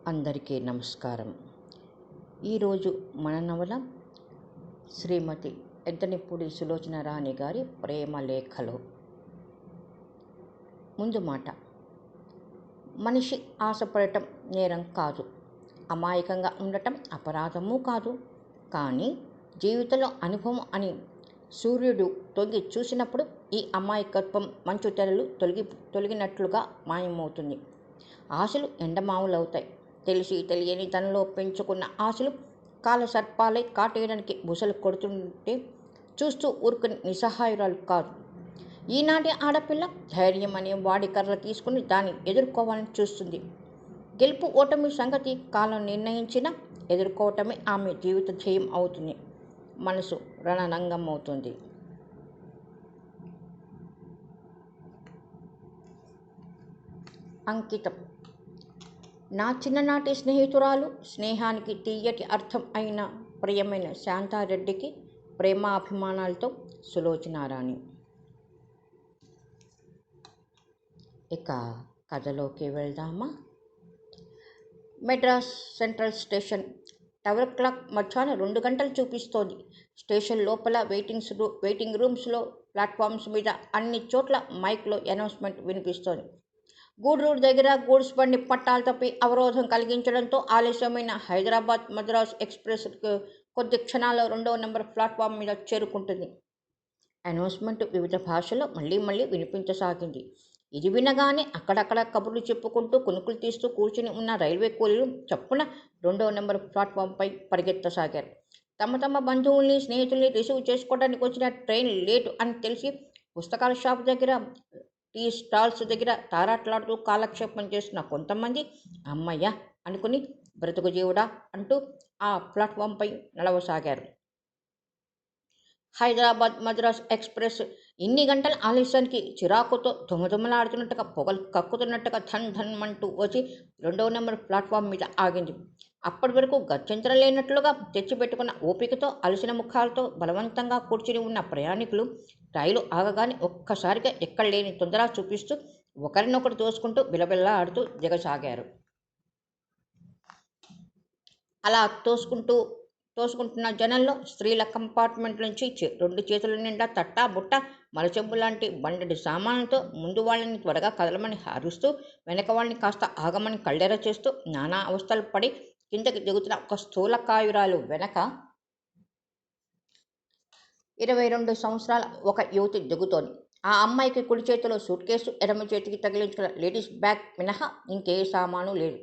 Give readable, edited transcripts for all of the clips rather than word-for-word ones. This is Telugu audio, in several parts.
అందరికీ నమస్కారం. ఈరోజు మన నవల శ్రీమతి ఎద్దనిపూడి సులోచన రాణి గారి ప్రేమ లేఖలు. ముందు మాట, మనిషి ఆశపడటం నేరం కాదు, అమాయకంగా ఉండటం అపరాధము కాదు. కానీ జీవితంలో అనుభవం అని సూర్యుడు తొంగి చూసినప్పుడు ఈ అమాయకత్వం మంచు తెరలు తొలగినట్లుగా మాయమవుతుంది. ఆశలు ఎండమావులవుతాయి. తెలిసి తెలియని తనలో పెంచుకున్న ఆశలు కాలసర్పాలై కాటేయడానికి బుసలు కొడుతుంటే చూస్తూ ఊరుకుని నిస్సహాయురాలు కాదు. ఈనాటి ఆడపిల్ల ధైర్యం అనే వాడి కర్ర తీసుకుని దాన్ని ఎదుర్కోవాలని చూస్తుంది. గెలుపు ఓటమి సంగతి కాలం నిర్ణయించినా ఎదుర్కోవటమే ఆమె జీవిత ధ్యేయం అవుతుంది. మనసు రణరంగం అవుతుంది. అంకితం. నా చిన్ననాటి స్నేహితురాలు, స్నేహానికి తీయటి అర్థం అయిన ప్రియమైన శాంతారెడ్డికి ప్రేమాభిమానాలతో సులోచనారాణి. ఇక కథలోకి వెళ్దామా? Madras central station tower clock మధ్యాహ్నం 2 గంటలు చూపిస్తోంది. స్టేషన్ లోపల వెయిటింగ్ రూమ్స్లో, ప్లాట్ఫామ్స్ మీద అన్ని చోట్ల మైక్లో అనౌన్స్మెంట్ వినిపిస్తోంది. గూడూరు దగ్గర గూడ్స్ బండి పట్టాలు తప్పి అవరోధం కలిగించడంతో ఆలస్యమైన హైదరాబాద్ మద్రాస్ ఎక్స్ప్రెస్ కొద్ది క్షణాల్లో 2వ నెంబర్ ప్లాట్ఫామ్ మీద చేరుకుంటుంది. అనౌన్స్మెంట్ వివిధ భాషల్లో మళ్ళీ వినిపించసాగింది. ఇది వినగానే అక్కడక్కడ కబుర్లు చెప్పుకుంటూ కునుకులు తీస్తూ కూర్చుని ఉన్న రైల్వే కూలీలు చప్పున 2వ నెంబర్ ప్లాట్ఫామ్పై పరిగెత్తసాగారు. తమ బంధువుల్ని, స్నేహితుల్ని రిసీవ్ చేసుకోవడానికి వచ్చిన ట్రైన్ లేటు అని తెలిసి పుస్తకాల షాప్ దగ్గర, టీ స్టాల్స్ దగ్గర తారాట్లాడుతూ కాలక్షేపం చేస్తున్న కొంతమంది అమ్మయ్య అనుకుని బ్రతుకు జీవుడా అంటూ ఆ ప్లాట్ఫామ్పై నడవసాగారు. హైదరాబాద్ మద్రాస్ ఎక్స్ప్రెస్ ఇన్ని గంటల ఆలస్యానికి చిరాకుతో దుమదుమలాడుతున్నట్టుగా, పొగలు కక్కుతున్నట్టుగా ధన్ అంటూ వచ్చి 2వ నెంబర్ ప్లాట్ఫామ్ మీద ఆగింది. అప్పటి వరకు గత్యంతరం లేనట్లుగా తెచ్చిపెట్టుకున్న ఓపికతో అలసిన ముఖాలతో బలవంతంగా కూర్చుని ఉన్న ప్రయాణికులు రైలు ఆగగానే ఒక్కసారిగా ఎక్కడలేని తొందర చూపిస్తూ ఒకరినొకరు తోసుకుంటూ బిలబిల్లా ఆడుతూ దిగసాగారు. అలా తోసుకుంటున్న జనంలో స్త్రీల కంపార్ట్మెంట్ నుంచి 2 చేతుల నిండా తట్టా బుట్ట మలచెంబు లాంటి బండెడి సామాన్లతో ముందు వాళ్ళని త్వరగా కదలమని హారుస్తూ, వెనక వాళ్ళని కాస్త ఆగమని కళ్ళెర చేస్తూ నానా అవస్థలు పడి కిందకి దిగుతున్న ఒక స్థూలకాయురాలు వెనక 22 సంవత్సరాల ఒక యువతి దిగుతోంది. ఆ అమ్మాయికి కుడి చేతిలో సూట్ కేసు, ఎడమ చేతికి తగిలించుకున్న లేడీస్ బ్యాగ్ మినహా ఇంకే సామాను లేదు.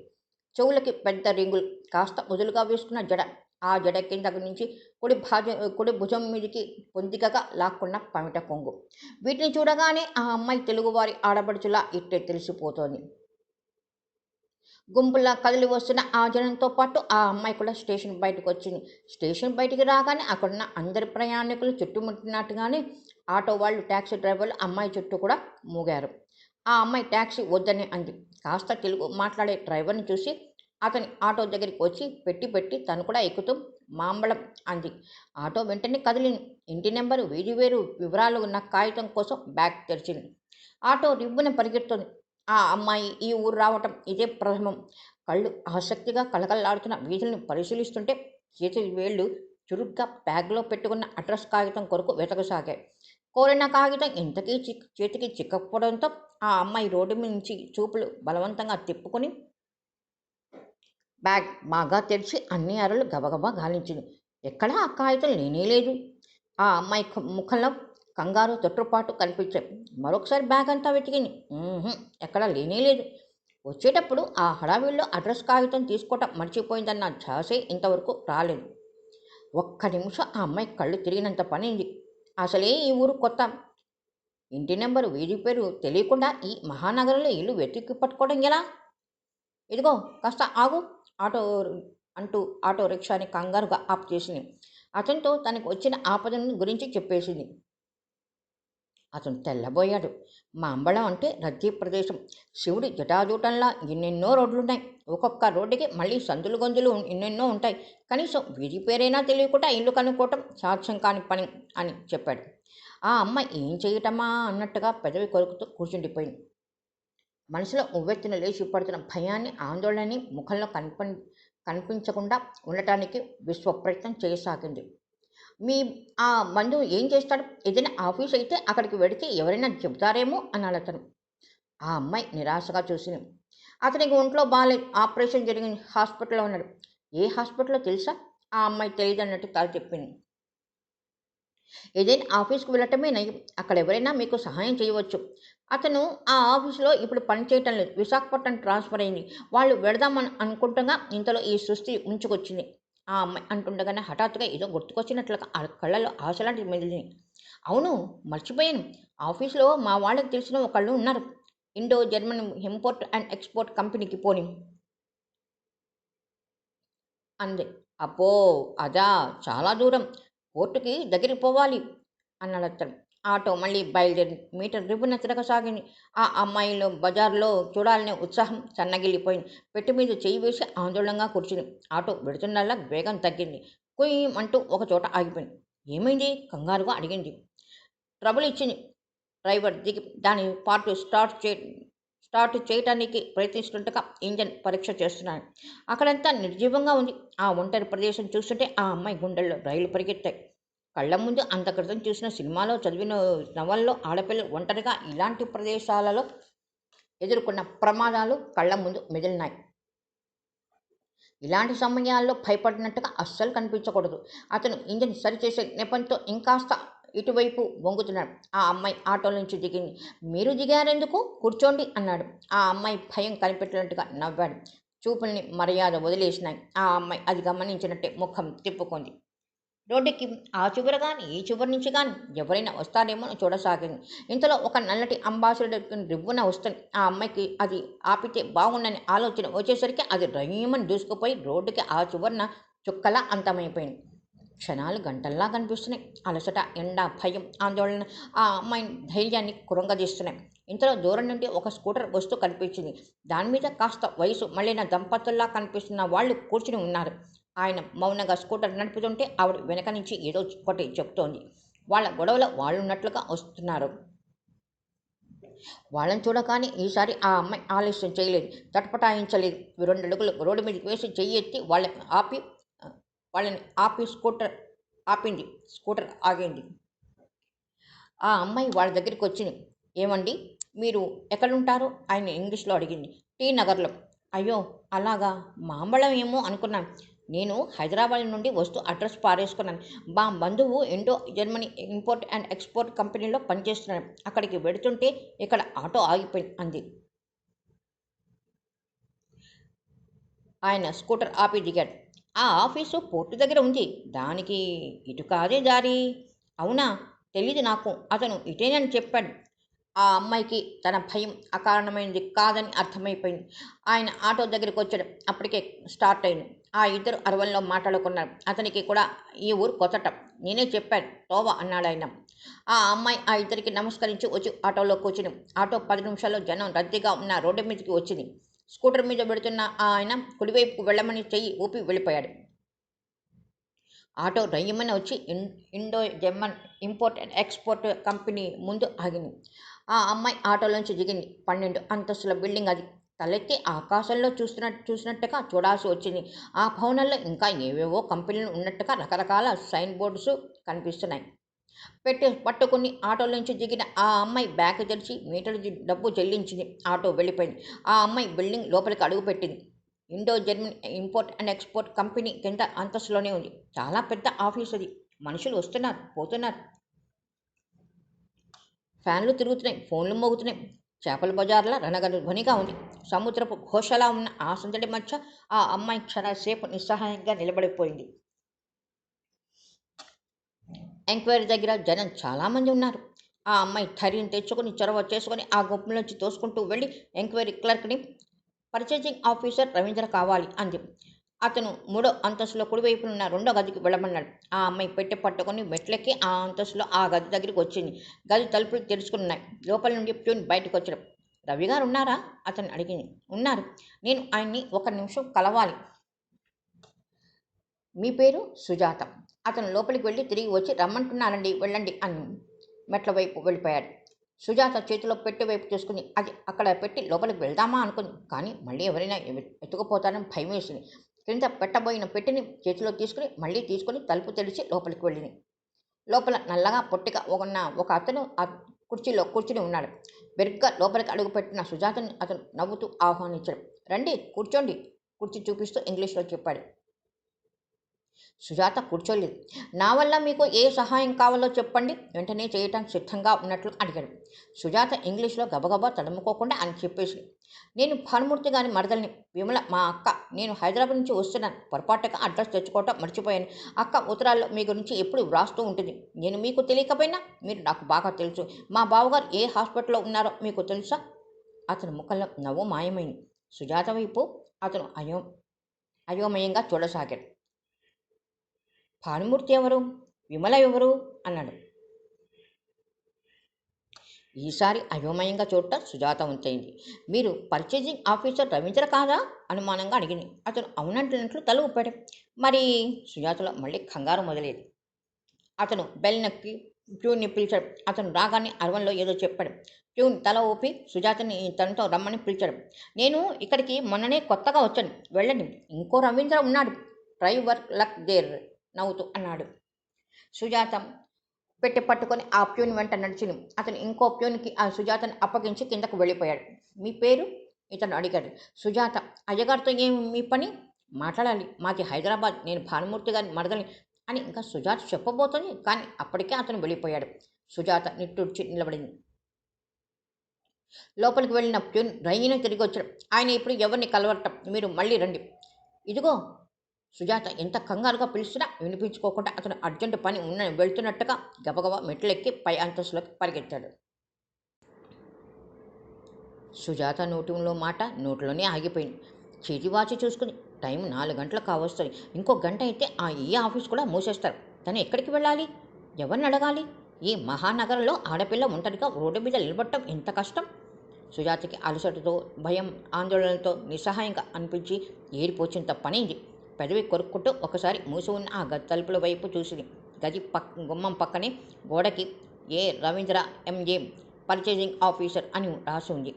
చెవులకి పెద్ద రింగులు, కాస్త వదులుగా వేసుకున్న జడ, ఆ జడ కింద నుంచి కుడి భుజం మీదికి పొందికగా లాక్కున్న పమిట కొంగు. వీటిని చూడగానే ఆ అమ్మాయి తెలుగువారి ఆడపడుచులా ఇట్టే తెలిసిపోతోంది. గుంపులా కదిలి వస్తున్న ఆ జనంతో పాటు ఆ అమ్మాయి కూడా స్టేషన్ బయటకు వచ్చింది. స్టేషన్ బయటికి రాగానే అక్కడున్న అందరి ప్రయాణికులు చుట్టుముట్టినట్టుగానే ఆటో వాళ్ళు, ట్యాక్సీ డ్రైవర్లు అమ్మాయి చుట్టూ కూడా మూగారు. ఆ అమ్మాయి ట్యాక్సీ వద్దని అంది. కాస్త తెలుగు మాట్లాడే డ్రైవర్ని చూసి అతని ఆటో దగ్గరికి వచ్చి పెట్టి తను కూడా ఎక్కుతూ మాంబళం అంది. ఆటో వెంటనే కదిలింది. ఇంటి నెంబరు, వీధి వేరు వివరాలు ఉన్న కాగితం కోసం బ్యాగ్ తెరిచింది. ఆటో రివ్వున పరిగెడుతోంది. ఆ అమ్మాయి ఈ ఊరు రావటం ఇదే ప్రథమం. కళ్ళు ఆసక్తిగా కళకళలాడుతున్న వీధుల్ని పరిశీలిస్తుంటే చేతి వేళ్లు చురుగ్గా బ్యాగ్లో పెట్టుకున్న అడ్రస్ కాగితం కొరకు వెతకసాగాయి. కోరిన కాగితం ఇంతకీ చేతికి చిక్కకపోవడంతో ఆ అమ్మాయి రోడ్డు నుంచి చూపులు బలవంతంగా తిప్పుకొని బ్యాగ్ బాగా తెరిచి అన్ని అరలు గబగబా గాలించింది. ఎక్కడా ఆ కాగితం లేనేలేదు. ఆ అమ్మాయి ముఖంలో కంగారు, తొట్టుపాటు కనిపించాయి. మరొకసారి బ్యాగ్ అంతా వెతికింది. ఎక్కడా లేనేలేదు. వచ్చేటప్పుడు ఆ హడావిడిలో అడ్రస్ కాగితం తీసుకోవటం మర్చిపోయిందన్న ఝాసే ఇంతవరకు రాలేదు. ఒక్క నిమిషం ఆ అమ్మాయి కళ్ళు తిరిగినంత పనింది. అసలే ఈ ఊరు కొత్త. ఇంటి నెంబరు, వీధి పేరు తెలియకుండా ఈ మహానగరంలో ఇల్లు వెతికి పట్టుకోవడం ఎలా? ఇదిగో కాస్త ఆగు అంటూ ఆటో రిక్షాని కంగారుగా ఆప్ చేసింది. అతనితో తనకు వచ్చిన ఆపదను గురించి చెప్పేసింది. అతను తెల్లబోయాడు. మాంబళం అంటే రద్దీ ప్రదేశం. శివుడి జటాజూటంలా ఎన్నెన్నో రోడ్లున్నాయి. ఒక్కొక్క రోడ్డుకి మళ్ళీ సందులు గొంతులు ఎన్నెన్నో ఉంటాయి. కనీసం వీధి పేరైనా తెలియకుండా ఇల్లు కనుక్కోవటం సాధ్యం కాని పని అని చెప్పాడు. ఆ అమ్మాయి ఏం చేయటమా అన్నట్టుగా పెదవి కొరుకుతూ కూర్చుండిపోయింది. మనసులో ఉవ్వెత్తున లేచి పడుతున్న భయాన్ని, ఆందోళనని ముఖంలో కనిపించకుండా ఉండటానికి విశ్వప్రయత్నం చేయసాగింది. మీ ఆ బంధువు ఏం చేస్తాడు? ఏదైనా ఆఫీస్ అయితే అక్కడికి వెడితే ఎవరైనా చెబుతారేమో అన్నాడు అతను. ఆ అమ్మాయి నిరాశగా చూసింది. అతనికి ఒంట్లో బాలేదు. ఆపరేషన్ జరిగింది. హాస్పిటల్‌లో ఉన్నాడు. ఏ హాస్పిటలో తెలుసా? ఆ అమ్మాయి తెలీదన్నట్టు తల తిప్పింది. ఏదైనా ఆఫీస్‌కి వెళ్ళటమే నయం. అక్కడ ఎవరైనా మీకు సహాయం చేయవచ్చు. అతను ఆ ఆఫీస్‌లో ఇప్పుడు పని చేయటం లేదు. విశాఖపట్నం ట్రాన్స్‌ఫర్ అయింది. వాళ్ళు వెడదామని అనుకుంటంగా ఇంతలో ఈ సృష్టి ముంచుకొచ్చింది. ఆ అమ్మాయి అంటుండగానే హఠాత్తుగా ఏదో గుర్తుకొచ్చినట్లుగా ఆ కళ్ళలో ఆశలాంటిది మెదిలింది. అవును, మర్చిపోయాను. ఆఫీస్‌లో మా వాళ్ళకి తెలిసిన ఒకళ్ళు ఉన్నారు. Indo German import and export కంపెనీకి పోనీ అంది. అబ్బో! అదా! చాలా దూరం. కోర్టుకి దగ్గరికి పోవాలి అన్నాడతను. ఆటో మళ్ళీ బయలుదేరింది. మీటర్ రివ్వున తిరగసాగింది. ఆ అమ్మాయిలో బజార్‌లో చూడాలనే ఉత్సాహం సన్నగిల్లిపోయింది. పెట్టె మీద చెయ్యి వేసి ఆందోళనగా కూర్చుంది. ఆటో వెడుతుండల్లా వేగం తగ్గింది. కుయ్ మంటూ ఒకచోట ఆగిపోయింది. ఏమైంది? కంగారుగా అడిగింది. ట్రబుల్ ఇచ్చింది. డ్రైవర్ దిగి దాని పార్ట్ స్టార్ట్ చేయటానికి ప్రయత్నిస్తుండగా ఇంజన్ పరీక్ష చేస్తున్నాను. అక్కడంతా నిర్జీవంగా ఉంది. ఆ ఒంటరి ప్రదేశం చూస్తుంటే ఆ అమ్మాయి గుండెల్లో రైలు పరిగెత్తాయి. కళ్ళ ముందు అంత క్రితం చూసిన సినిమాలో చదివిన నవల్లో ఆడపిల్లలు ఒంటరిగా ఇలాంటి ప్రదేశాలలో ఎదుర్కొన్న ప్రమాదాలు కళ్ళ ముందు మెదిలినాయి. ఇలాంటి సమయాల్లో భయపడినట్టుగా అస్సలు కనిపించకూడదు. అతను ఇంజిన్ సరిచేసే నెపంతో ఇంకాస్త ఇటువైపు వంగుతున్నాడు. ఆ అమ్మాయి ఆటో నుంచి దిగింది. మీరు దిగారెందుకు? కూర్చోండి అన్నాడు. ఆ అమ్మాయి భయం కనిపెట్టినట్టుగా నవ్వాడు. చూపుల్ని మర్యాద వదిలేసినాయి. ఆ అమ్మాయి అది గమనించినట్టే ముఖం తిప్పుకుంది. రోడ్డుకి ఆ చివర గాని, ఈ చివరి నుంచి గాని ఎవరైనా వస్తారేమో అని చూడసాగింది. ఇంతలో ఒక నల్లటి అంబాసిడర్ రివ్వున వస్తుంది. ఆ అమ్మాయికి అది ఆపితే బాగుండని ఆలోచన వచ్చేసరికి అది రయ్యమని దూసుకుపోయి రోడ్డుకి ఆ చివరన చుక్కలా అంతమైపోయింది. క్షణాలు గంటల్లా కనిపిస్తున్నాయి. అలసట, ఎండ, భయం, ఆందోళన ఆ అమ్మాయి ధైర్యాన్ని కృంగదీస్తున్నాయి. ఇంతలో దూరం నుండి ఒక స్కూటర్ వస్తూ కనిపించింది. దాని మీద కాస్త వయసు మళ్ళిన దంపతుల్లా కనిపిస్తున్న వాళ్ళు కూర్చుని ఉన్నారు. ఆయన మౌనంగా స్కూటర్ నడుపుతుంటే ఆవిడ వెనక నుంచి ఏదో ఒకటి చెప్తోంది. వాళ్ళ గొడవలో వాళ్ళున్నట్లుగా వస్తున్నారు. వాళ్ళని చూడగానే ఈసారి ఆ అమ్మాయి ఆలస్యం చేయలేదు. తటపటాయించలేదు. 2 అడుగులు రోడ్డు మీదకి వేసి చెయ్యెత్తి ఆ, వాళ్ళని ఆపి స్కూటర్ ఆపింది. స్కూటర్ ఆగింది. ఆ అమ్మాయి వాళ్ళ దగ్గరికొచ్చింది. ఏవండీ! మీరు ఎక్కడుంటారు? ఆయన ఇంగ్లీష్‌లో అడిగింది. టీ నగర్‌లో. అయ్యో! అలాగా! మాంబళం ఏమో అనుకున్నాను. నేను హైదరాబాద్ నుండి వస్తూ అడ్రస్ పారేసుకున్నాను. మా బంధువు Indo Germany import and export కంపెనీలో పనిచేస్తున్నాడు. అక్కడికి వెడుతుంటే ఇక్కడ ఆటో ఆగిపోయింది అంది. ఆయన స్కూటర్ ఆపి దిగాడు. ఆ ఆఫీసు పోర్టు దగ్గర ఉంది. దానికి ఇటు కాదే దారి. అవునా? తెలీదు నాకు. అతను ఇటేనని చెప్పాడు. ఆ అమ్మాయికి తన భయం అకారణమైనది కాదని అర్థమైపోయింది. ఆయన ఆటో దగ్గరికొచ్చాడు. అప్పటికే స్టార్ట్ అయింది. ఆ ఇద్దరు అరవల్లో మాట్లాడుకున్నారు. అతనికి కూడా ఈ ఊరు కొత్తట. నేనే చెప్పాను తోవ అన్నాడాయన. ఆ అమ్మాయి ఆ ఇద్దరికి నమస్కరించి వచ్చి ఆటోలో కూర్చుని ఆటో 10 నిమిషాల్లో జనం రద్దీగా ఉన్న రోడ్డు మీదకి వచ్చింది. స్కూటర్ మీద వెడుతున్న ఆయన కుడివైపుకు వెళ్ళమని చెయ్యి ఊపి వెళ్ళిపోయాడు. ఆటో రయ్యమని వచ్చి Indo German import and export company ముందు ఆగింది. ఆ అమ్మాయి ఆటోలోంచి దిగింది. 12 అంతస్తుల బిల్డింగ్ అది. తలెత్తి ఆకాశంలో చూసినట్టుగా చూడాల్సి వచ్చింది. ఆ భవనంలో ఇంకా ఏవేవో కంపెనీలు ఉన్నట్టుగా రకరకాల సైన్ బోర్డ్స్ కనిపిస్తున్నాయి. పట్టుకుని ఆటోలోంచి దిగిన ఆ అమ్మాయి బ్యాగ్ తెరిచి మీటర్ డబ్బు చెల్లించింది. ఆటో వెళ్ళిపోయింది. ఆ అమ్మాయి బిల్డింగ్ లోపలికి అడుగుపెట్టింది. Indo German import and export company కింద అంతస్తులోనే ఉంది. చాలా పెద్ద ఆఫీస్ అది. మనుషులు వస్తున్నారు, పోతున్నారు. ఫ్యాన్లు తిరుగుతున్నాయి. ఫోన్లు మోగుతున్నాయి. చేపల బజార్‌లా రణగనుధ్వనిగా ఉంది. సముద్రపు ఘోషలా ఉన్న ఆ సందడి మధ్య ఆ అమ్మాయి క్షణసేపు నిస్సహాయంగా నిలబడిపోయింది. ఎంక్వైరీ దగ్గర జనం చాలామంది ఉన్నారు. ఆ అమ్మాయి ధైర్యం తెచ్చుకొని చొరవ చేసుకొని ఆ గుంపులోంచి తోసుకుంటూ వెళ్ళి ఎంక్వైరీ క్లర్క్‌ని పర్చేజింగ్ ఆఫీసర్ రవీంద్ర కావాలి అంది. అతను మూడో అంతస్తులో కుడివైపున ఉన్న రెండో గదికి వెళ్ళమన్నాడు. ఆ అమ్మాయి పెట్టె పట్టుకొని మెట్లెక్కి ఆ అంతస్తులో ఆ గది దగ్గరికి వచ్చింది. గది తలుపులు తెరుచుకున్నాయి. లోపల నుండి ప్యూన్ బయటకొచ్చాడు. రవి గారు ఉన్నారా? అతను అడిగింది. ఉన్నారు. నేను ఆయన్ని ఒక నిమిషం కలవాలి. మీ పేరు? సుజాత. అతను లోపలికి వెళ్ళి తిరిగి వచ్చి రమ్మంటున్నానండి వెళ్ళండి అని మెట్ల వైపు వెళ్ళిపోయాడు. సుజాత చేతిలో పెట్టె వైపు చూసుకుని అది అక్కడ పెట్టి లోపలికి వెళ్దామా అనుకుంది. కానీ మళ్ళీ ఎవరైనా ఎత్తుకుపోతారని భయం వేసింది. క్రింద పెట్టబోయిన పెట్టెని చేతిలో తీసుకుని మళ్ళీ తీసుకుని తలుపు తెరిచి లోపలికి వెళ్ళింది. లోపల నల్లగా పొట్టిగా ఉన్న ఒక అతను ఆ కుర్చీలో కూర్చుని ఉన్నాడు. బెరుగ్గా లోపలికి అడుగుపెట్టిన సుజాతని అతను నవ్వుతూ ఆహ్వానించాడు. రండి కూర్చోండి, కుర్చీ చూపిస్తూ ఇంగ్లీష్లో చెప్పాడు. సుజాత కూర్చోలేదు. నా వల్ల మీకు ఏ సహాయం కావాలో చెప్పండి, వెంటనే చేయటానికి సిద్ధంగా ఉన్నట్లు అడిగాడు. సుజాత ఇంగ్లీష్లో గబగబా తడుముకోకుండా అని చెప్పేసి, నేను భానుమూర్తి గారి మరదల్ని, విమల మా అక్క. నేను హైదరాబాద్ నుంచి వస్తున్నాను. పొరపాటుగా అడ్రస్ తెచ్చుకోవటం మర్చిపోయాను. అక్క ఉత్తరాల్లో మీ గురించి ఎప్పుడు వ్రాస్తూ ఉంటుంది. నేను మీకు తెలియకపోయినా మీరు నాకు బాగా తెలుసు. మా బావగారు ఏ హాస్పిటల్లో ఉన్నారో మీకు తెలుసా? అతని ముఖంలో నవ్వు మాయమైంది. సుజాత వైపు అతను అయోమయంగా చూడసాగాడు. భానుమూర్తి ఎవరు, విమల ఎవరు అన్నాడు. ఈసారి అయోమయంగా చూడటం సుజాత వంతైంది. మీరు పర్చేజింగ్ ఆఫీసర్ రవీంద్ర కాదా అనుమానంగా అడిగింది. అతను అవునంటున్నట్లు తల ఊపాడు. మరి సుజాతలో మళ్ళీ కంగారు మొదలైంది. అతను బెల్ నొక్కి ప్యూన్ని పిలిచాడు. అతను రాగానే అరవంలో ఏదో చెప్పాడు. ప్యూన్ తల ఊపి సుజాతని తనతో రమ్మని పిలిచాడు. నేను ఇక్కడికి మొన్ననే కొత్తగా వచ్చాను, వెళ్ళండి. ఇంకో రవీంద్ర ఉన్నాడు, ట్రై వర్క్ లక్ దేర్ నవ్వుతూ అన్నాడు. సుజాత పెట్టి పట్టుకొని ఆ ప్యూన్ వెంట నడిచింది. అతను ఇంకో ప్యూన్కి ఆ సుజాతని అప్పగించి కిందకు వెళ్ళిపోయాడు. మీ పేరు? ఇతను అడిగాడు. సుజాత. అయ్యగారితో ఏం మీ పని? మాట్లాడాలి, మాది హైదరాబాద్, నేను భానుమూర్తి గారి మరదలి అని ఇంకా సుజాత చెప్పబోతుంది. కానీ అప్పటికే అతను వెళ్ళిపోయాడు. సుజాత నిట్టూర్చి నిలబడింది. లోపలికి వెళ్ళిన ప్యూన్ రైన తిరిగి వచ్చాడు. ఆయన ఇప్పుడు ఎవరిని కలవటం, మీరు మళ్ళీ రండి. ఇదిగో. సుజాత ఎంత కంగారుగా పిలిచినా వినిపించుకోకుండా అతను అర్జెంటు పని వెళ్తున్నట్టుగా గబగబా మెట్లెక్కి పై అంతస్తులోకి పరిగెత్తాడు. సుజాత నోటిలో మాట నోట్లోనే ఆగిపోయింది. చేతివాచి చూసుకుని టైం 4 గంటలు కావస్తుంది. ఇంకో గంట అయితే ఈ ఆఫీస్ కూడా మూసేస్తారు. తను ఎక్కడికి వెళ్ళాలి, ఎవరిని అడగాలి? ఈ మహానగరంలో ఆడపిల్ల ఒంటరిగా రోడ్డు మీద నిలబడటం ఎంత కష్టం. సుజాతకి అలసటతో, భయం, ఆందోళనతో నిస్సహాయంగా అనిపించి ఏరిపోచినంత పనైంది. పెదవి కొరుక్కుంటూ ఒకసారి మూసి ఉన్న ఆ గది తలుపుల వైపు చూసింది. గది గుమ్మం పక్కనే గోడకి ఏ రవీంద్ర ఎంఏ పర్చేజింగ్ ఆఫీసర్ అని రాసి ఉంది.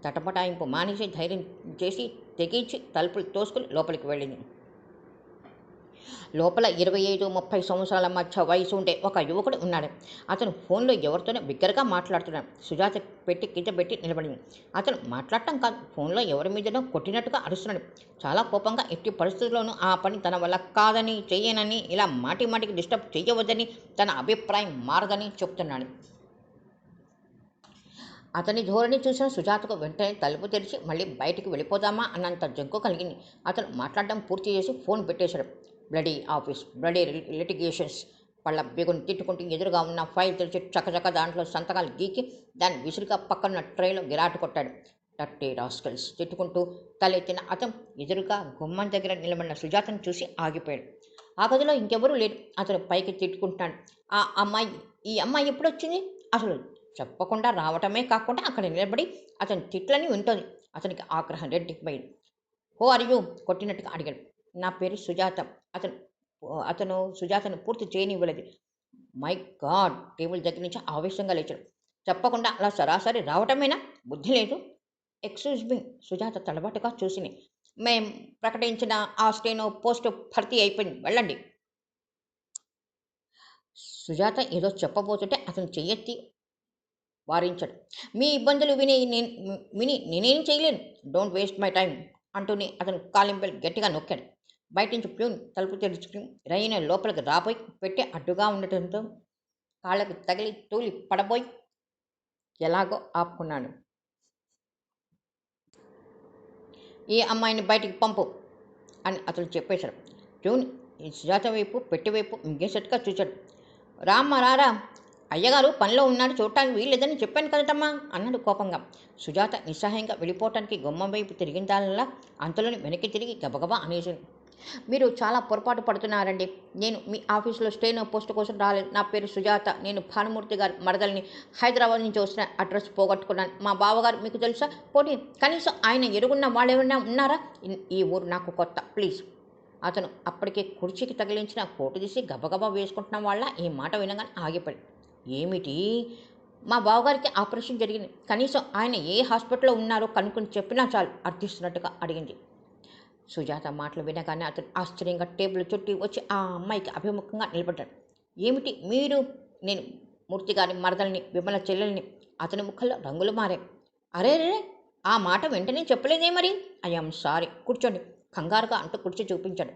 తటపటాయింపు మానేసి ధైర్యం చేసి తెగించి తలుపులు తోసుకుని లోపలికి వెళ్ళింది. లోపల 25-30 సంవత్సరాల మధ్య వయసు ఉండే ఒక యువకుడు ఉన్నాడు. అతను ఫోన్లో ఎవరితోనో బిగ్గరగా మాట్లాడుతున్నాడు. సుజాత పెట్టి కింద పెట్టి నిలబడింది. అతను మాట్లాడటం కాదు, ఫోన్లో ఎవరి మీదనో కొట్టినట్టుగా అరుస్తున్నాడు. చాలా కోపంగా ఎట్టి పరిస్థితుల్లోనూ ఆ పని తన వల్ల కాదని, చెయ్యనని, ఇలా మాటి మాటికి డిస్టర్బ్ చెయ్యవద్దని, తన అభిప్రాయం మారదని చెప్తున్నాడు. అతని ధోరణి చూసిన సుజాతకు వెంటనే తలుపు తెరిచి మళ్ళీ బయటికి వెళ్ళిపోదామా అన్నంత జంకు కలిగింది. అతను మాట్లాడడం పూర్తి చేసి ఫోన్ పెట్టేశాడు. Bloody office, bloody litigations. పళ్ళ బెగుని తిట్టుకుంటూ ఎదురుగా ఉన్న ఫైల్ తెరిచి చకచక దాంట్లో సంతకాలు గీకి దాన్ని విసురుగా పక్కన ట్రైలో గిరాటు కొట్టాడు. టట్టే రాస్కల్స్ తిట్టుకుంటూ తలెత్తిన అతను ఎదురుగా గుమ్మం దగ్గర నిలబడిన సుజాతను చూసి ఆగిపోయాడు. ఆ గదిలో ఇంకెవరూ లేరు. అతను పైకి తిట్టుకుంటున్నాడు. ఈ అమ్మాయి ఎప్పుడొచ్చింది? అసలు చెప్పకుండా రావటమే కాకుండా అక్కడ నిలబడి అతని తిట్లని వింటోంది. అతనికి ఆగ్రహం రెట్టిపోయింది. హో ఆర్ యూ కొట్టినట్టుగా అడిగాడు. నా పేరు సుజాత. అతను అతను సుజాతను పూర్తి చేయనివ్వలేదు. My God! టేబుల్ దగ్గర నుంచి ఆవేశంగా లేచాడు. చెప్పకుండా అలా సరాసరి రావటమేనా? బుద్ధి లేదు. Excuse me. సుజాత తడబాటుగా చూసింది. మేం ప్రకటించిన ఆ స్టేనో పోస్టు భర్తీ అయిపోయింది, వెళ్ళండి. సుజాత ఏదో చెప్పబోతుంటే అతను చెయ్యెత్తి వారించాడు. మీ ఇబ్బందులు విని నేనేం చేయలేను. డోంట్ వేస్ట్ మై టైం అంటూనే అతను కాలింగ్ బెల్ గట్టిగా నొక్కాడు. బయట నుంచి ప్యూన్ తలుపు తెరుచుకుని రైన లోపలికి రాబోయి పెట్టి అడ్డుగా ఉండటంతో కాళ్ళకు తగిలి తూలి పడబోయి ఎలాగో ఆపుకున్నాడు. ఈ అమ్మాయిని బయటికి పంపు అని అతను చెప్పేశాడు. ప్యూన్ ఈ సుజాత వైపు పెట్టి వైపు మింగేసట్టుగా చూశాడు. రామ్మ రారా, అయ్యగారు పనిలో ఉన్నాడు, చూడటానికి వీల్లేదని చెప్పాను కదటమ్మా అన్నాడు కోపంగా. సుజాత నిస్సహాయంగా వెళ్ళిపోవటానికి గుమ్మం వైపు తిరిగిందాల్లా అంతలోని వెనక్కి తిరిగి గబగబా అనేసింది. మీరు చాలా పొరపాటు పడుతున్నారండి. నేను మీ ఆఫీసులో స్టేనో పోస్ట్ కోసం రాలేదు. నా పేరు సుజాత. నేను భానుమూర్తి గారి మరదల్ని. హైదరాబాద్ నుంచి వచ్చిన అడ్రస్ పోగొట్టుకున్నాను. మా బావగారు మీకు తెలుసా? పోనీ కనీసం ఆయన ఎరుగున్న వాళ్ళేమైనా ఉన్నారా? ఈ ఊరు నాకు కొత్త, ప్లీజ్. అతను అప్పటికే కుర్చీకి తగిలించిన కోటు తీసి గబగబా వేసుకుంటున్న వాళ్ళ ఈ మాట వినగానే ఆగిపోయాడు. ఏమిటి? మా బావగారికి ఆపరేషన్ జరిగింది. కనీసం ఆయన ఏ హాస్పిటల్‌లో ఉన్నారో కనుక్కొని చెప్పినా చాలు అర్థిస్తున్నట్టుగా అడిగింది. సుజాత మాటలు వినగానే అతను ఆశ్చర్యంగా టేబుల్ చుట్టి వచ్చి ఆ అమ్మాయికి అభిముఖంగా నిలబడ్డాడు. ఏమిటి మీరు? నేను మూర్తి గారి మరదల్ని, విమల చెల్లెల్ని. అతని ముఖంలో రంగులు మారాయి. అరెరే! ఆ మాట వెంటనే చెప్పలేదే మరి? I am sorry. కూర్చోండి కంగారుగా అంటూ కుర్చీ చూపించాడు.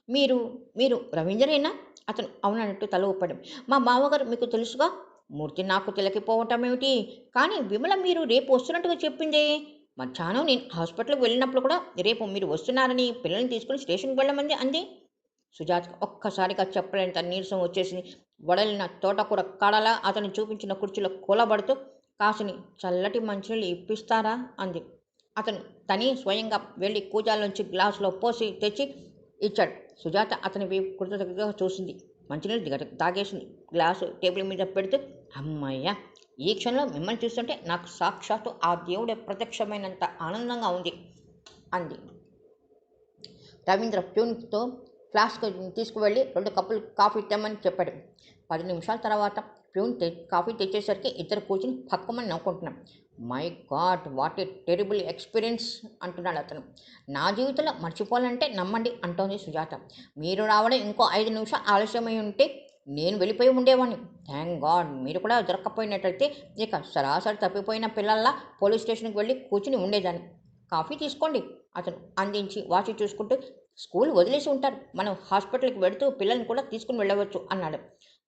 మీరు మీరు రవీంద్రేనా? అతను అవునన్నట్టు తల ఊపాడు. మా మామగారు మీకు తెలుసుగా. మూర్తి నాకు తెలియకపోవటమేమిటి? కానీ విమల మీరు రేపు వస్తున్నట్టుగా చెప్పిందే. మధ్యాహ్నం నేను హాస్పిటల్‌కి వెళ్ళినప్పుడు కూడా రేపు మీరు వస్తున్నారని పిల్లల్ని తీసుకొని స్టేషన్‌కి వెళ్ళమంది అంది. సుజాతకి ఒక్కసారిగా చెప్పలేనంత నీరసం వచ్చేసింది. వడలిన తోటకూర కాడలా అతను చూపించిన కుర్చీలో కూలబడుతూ కాసిని చల్లటి మంచినీళ్ళు ఇప్పిస్తారా? అంది. అతను తనే స్వయంగా వెళ్ళి కూజాలోంచి గ్లాసులో పోసి తెచ్చి ఇచ్చాడు. సుజాత అతని వైపు కృతజ్ఞతగా చూసింది. మంచినీళ్ళు తాగేసింది. గ్లాసు టేబుల్ మీద పెడుతూ హమ్మయ్య! ఈ క్షణంలో మిమ్మల్ని చూస్తుంటే నాకు సాక్షాత్తు ఆ దేవుడే ప్రత్యక్షమైనంత ఆనందంగా ఉంది అంది. రవీంద్ర ప్యూన్‌తో ఫ్లాస్క్ తీసుకువెళ్ళి 2 కప్పులు కాఫీ తెమ్మని చెప్పాడు. 10 నిమిషాల తర్వాత ప్యూన్ కాఫీ తెచ్చేసరికి ఇద్దరు కూర్చుని ఫక్కుమని నవ్వుకుంటున్నాం. My god! What a terrible experience అంటున్నాడు అతను. నా జీవితంలో మర్చిపోవాలంటే నమ్మండి అంటోంది సుజాత. మీరు రావడం ఇంకో 5 నిమిషాలు ఆలస్యమై ఉంటే నేను వెళ్ళిపోయి ఉండేవాడిని. థాంక్ గాడ్ మీరు కూడా దొరక్కపోయినట్టయితే ఇక సరాసరి తప్పిపోయిన పిల్లల్లా పోలీస్ స్టేషన్‌కి వెళ్ళి కూర్చుని ఉండేదాన్ని. కాఫీ తీసుకోండి అతను అందించి వాచి చూసుకుంటూ. స్కూల్ వదిలేసి ఉంటారు. మనం హాస్పిటల్‌కి వెడుతూ పిల్లల్ని కూడా తీసుకుని వెళ్ళవచ్చు అన్నాడు.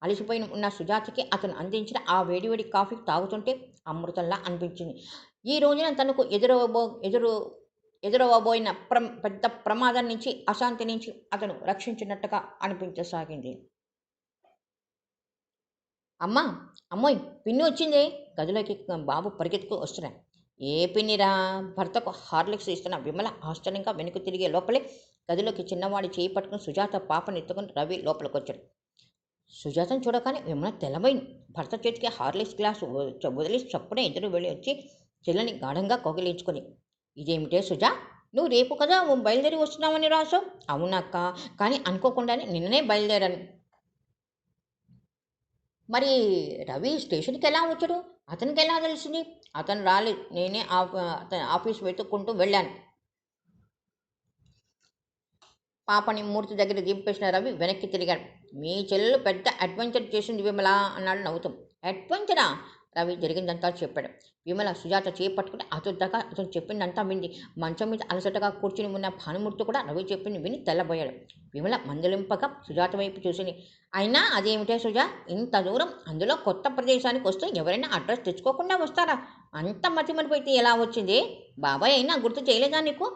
అలసిపోయి ఉన్న సుజాతకి అతను అందించిన ఆ వేడివేడి కాఫీ తాగుతుంటే అమృతంలా అనిపించింది. ఈ రోజున తనకు ఎదురవ్వబోయిన పెద్ద ప్రమాదం నుంచి, అశాంతి నుంచి అతను రక్షించినట్టుగా అనిపించసాగింది. అమ్మా! అమ్మోయ్! పిన్ని వచ్చిందే! గదిలోకి బాబు పరిగెత్తుకు వస్తున్నాడు. ఏ పిన్నిరా? భర్తకు హార్లిక్స్ ఇస్తున్న విమల ఆశ్చర్యంగా వెనక్కి తిరిగే లోపలే గదిలోకి చిన్నవాడి చేయి పట్టుకుని సుజాత పాపనెత్తుకుని రవి లోపలికొచ్చాడు. సుజాతను చూడగానే విమల తెల్లబోయింది. భర్త చేతికి హార్లిక్స్ గ్లాసు వదిలేసి చప్పున ఎదురు వెళ్ళి వచ్చి చెల్లని గాఢంగా కౌగిలించుకొని, ఇదేమిటే సుజా? నువ్వు రేపు కదా బయలుదేరి వస్తున్నావని రాసావు. అవునక్క, కానీ అనుకోకుండానే నిన్ననే బయలుదేరాను. మరి రవి స్టేషన్‌కి ఎలా వచ్చాడు? అతనికి ఎలా తెలిసింది? అతను రాలేదు. నేనే అతని ఆఫీస్ వెతుక్కుంటూ వెళ్ళాను. పాపని మూర్తి దగ్గర దింపేసిన రవి వెనక్కి తిరిగాడు. మీ చెల్లెలు పెద్ద అడ్వెంచర్ చేసింది విమల అన్నాడు నవ్వుతూ. అడ్వెంచరా? రవి జరిగిందంతా చెప్పాడు. విమల సుజాత చేయి పట్టుకుని ఆతురతగా అతను చెప్పిందంతా వింది. మంచం మీద అలసటగా కూర్చుని ఉన్న భానుమూర్తి కూడా రవి చెప్పింది విని తెల్లబోయాడు. విమల మందలింపగా సుజాత వైపు చూసింది. అయినా అదేమిటే సుజా, ఇంత దూరం, అందులో కొత్త ప్రదేశానికి వస్తూ ఎవరైనా అడ్రస్ తెచ్చుకోకుండా వస్తారా? అంత మతిమరుపు ఎలా వచ్చింది? బాబాయ్ అయినా గుర్తు చేయలేదా నీకు?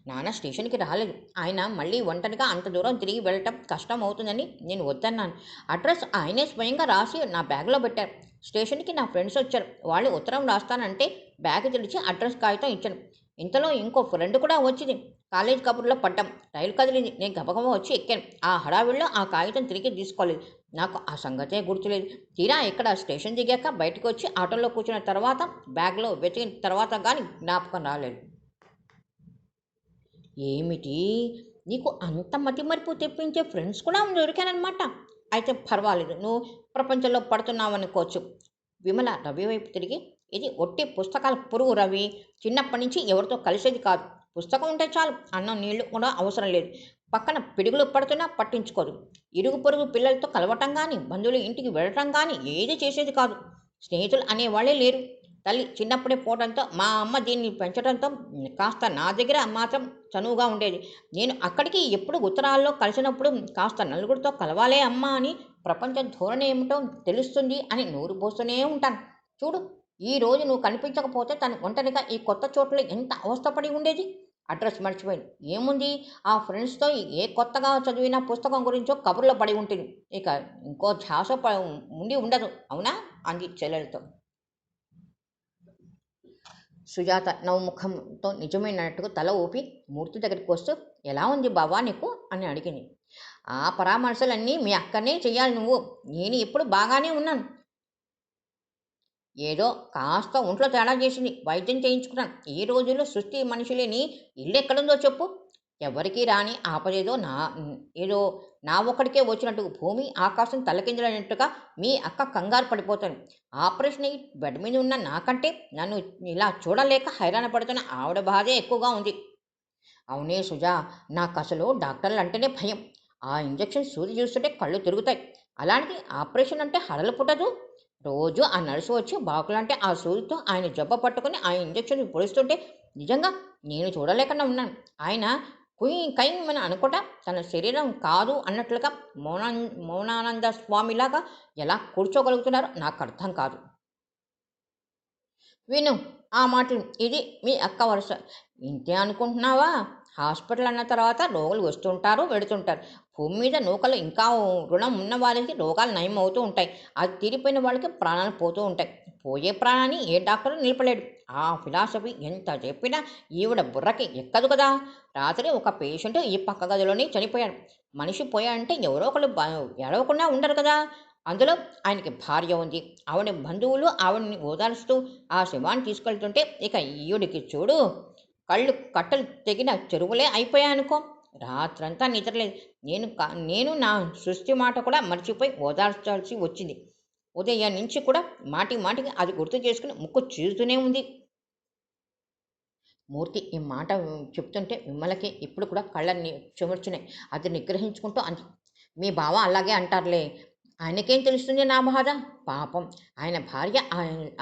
నాన్న స్టేషన్కి రాలేదు. ఆయన మళ్ళీ ఒంటరిగా అంత దూరం తిరిగి వెళ్ళటం కష్టం అవుతుందని నేను వద్దన్నాను. అడ్రస్ ఆయనే స్వయంగా రాసి నా బ్యాగ్లో పెట్టారు. స్టేషన్కి నా ఫ్రెండ్స్ వచ్చారు. వాళ్ళు ఉత్తరం రాస్తానంటే బ్యాగ్ తెరిచి అడ్రస్ కాగితం ఇచ్చాను. ఇంతలో ఇంకో ఫ్రెండ్ కూడా వచ్చింది. కాలేజ్ కబుర్లో పడ్డాం. రైలు కదిలింది. నేను గబగబా వచ్చి ఎక్కాను. ఆ హడావిడిలో ఆ కాగితం తిరిగి తీసుకోలేదు. నాకు ఆ సంగతే గుర్తులేదు. తీరా ఇక్కడ స్టేషన్ దిగాక బయటకు వచ్చి ఆటోలో కూర్చున్న తర్వాత బ్యాగ్లో వెతికిన తర్వాత కానీ జ్ఞాపకం రాలేదు. ఏమిటి? నీకు అంత మతిమరుపు తెప్పించే ఫ్రెండ్స్ కూడా దొరికారనమాట. అయితే పర్వాలేదు. నువ్వు ప్రపంచంలో పడుతున్నావనుకోవచ్చు. విమల రవి వైపు తిరిగి, ఇది ఒట్టి పుస్తకాల పురుగు రవి. చిన్నప్పటి నుంచి ఎవరితో కలిసేది కాదు. పుస్తకం ఉంటే చాలు. అన్నం నీళ్లు కూడా అవసరం లేదు. పక్కన పిడుగులు పడుతున్నా పట్టించుకోదు. ఇరుగు పొరుగు పిల్లలతో కలవటం కానీ, బంధువుల ఇంటికి వెళ్ళటం కానీ ఏది చేసేది కాదు. స్నేహితులు అనేవాళ్ళే లేరు. తల్లి చిన్నప్పుడే పోవడంతో మా అమ్మ దీన్ని పెంచడంతో కాస్త నా దగ్గర మాత్రం చనువుగా ఉండేది. నేను అక్కడికి ఎప్పుడు ఉత్తరాల్లో కలిసినప్పుడు కాస్త నలుగురితో కలవాలే అమ్మా అని, ప్రపంచం ధోరణి ఏమిటో తెలుస్తుంది అని నోరు పోస్తూనే ఉంటాను. చూడు, ఈ రోజు నువ్వు కనిపించకపోతే తను ఒంటరిగా ఈ కొత్త చోట్ల ఎంత అవస్థపడి ఉండేది. అడ్రస్ మర్చిపోయింది. ఏముంది, ఆ ఫ్రెండ్స్తో ఏ కొత్తగా చదివిన పుస్తకం గురించో కబుర్లో పడి ఉంటుంది. ఇక ఇంకో ధ్యాస ఉండి ఉండదు. అవునా? అంది చెల్లెలతో. సుజాత నవ్వుముఖంతో నిజమైనట్టుగా తల ఊపి మూర్తి దగ్గరికి వస్తూ, ఎలా ఉంది బావా నీకు అని అడిగింది. ఆ పరామర్శలన్నీ మీ అక్కనే చెయ్యాలి నువ్వు. నేను ఇప్పుడు బాగానే ఉన్నాను. ఏదో కాస్త ఒంట్లో తేడా చేసింది. వైద్యం చేయించుకున్నాను. ఈ రోజుల్లో సృష్టి మనిషి లేని ఇల్లు ఎక్కడుందో చెప్పు. ఎవరికీ రాని ఆపదేదో ఏదో నా ఒక్కడికే వచ్చినట్టు భూమి ఆకాశం తలకిందులైనట్టుగా మీ అక్క కంగారు పడిపోతాను. ఆపరేషన్ అయ్యి బెడ్ మీద ఉన్న నాకంటే నన్ను ఇలా చూడలేక హైరాణ పడుతున్న ఆవిడ బాధే ఎక్కువగా ఉంది. అవునే సుజా, నాకసలు డాక్టర్లంటేనే భయం. ఆ ఇంజెక్షన్ సూది చూస్తుంటే కళ్ళు తిరుగుతాయి. అలాంటిది ఆపరేషన్ అంటే హడలు పుట్టదు. రోజు ఆ నర్సు వచ్చి బాకులంటే ఆ సూదితో ఆయన జబ్బ పట్టుకొని ఆ ఇంజెక్షన్ పొడుస్తుంటే నిజంగా నేను చూడలేకుండా ఉన్నాను. ఆయన కుయ్ కైమని అనుకుంటా తన శరీరం కాదు అన్నట్లుగా మౌనానంద స్వామిలాగా ఎలా కూర్చోగలుగుతున్నారో నాకు అర్థం కాదు. విను ఆ మాటలు. ఇది మీ అక్క వరుస. ఇంతే అనుకుంటున్నావా? హాస్పిటల్ అన్న తర్వాత రోగులు వస్తుంటారు, వెడుతుంటారు. భూమి మీద నూకలు ఇంకా రుణం ఉన్న వారికి రోగాలు నయం అవుతూ ఉంటాయి. అది తీరిపోయిన వాళ్ళకి ప్రాణాలు పోతూ ఉంటాయి. పోయే ప్రాణాన్ని ఏ డాక్టరు నిలపలేడు. ఆ ఫిలాసఫీ ఎంత చెప్పినా ఈవిడ బుర్రకి ఎక్కదు కదా. రాత్రి ఒక పేషెంట్ ఈ పక్క గదిలోనే చనిపోయాడు. మనిషి పోయాడంటే ఎవరో ఒకళ్ళు ఏడవకుండా ఉండరు కదా. అందులో ఆయనకి భార్య ఉంది. ఆవిడ బంధువులు ఆవిడని ఓదారుస్తూ ఆ శవాన్ని తీసుకెళ్తుంటే ఇక ఈవిడికి చూడు కళ్ళు కట్టలు తెగిన చెరువులే అయిపోయాయనుకో. రాత్రంతా నిద్రలేదు. నేను నా సృష్టి మాట కూడా మర్చిపోయి ఓదార్చాల్సి వచ్చింది. ఉదయం నుంచి కూడా మాటి మాటికి అది గుర్తు చేసుకుని ముక్కు చీరుతూనే ఉంది. మూర్తి ఈ మాట చెప్తుంటే విమలకి ఇప్పుడు కూడా కళ్ళని చెమర్చున్నాయి. అది నిగ్రహించుకుంటూ అంది. మీ బావ అలాగే అంటారులే. ఆయనకేం తెలుస్తుంది నా బాధ? పాపం ఆయన భార్య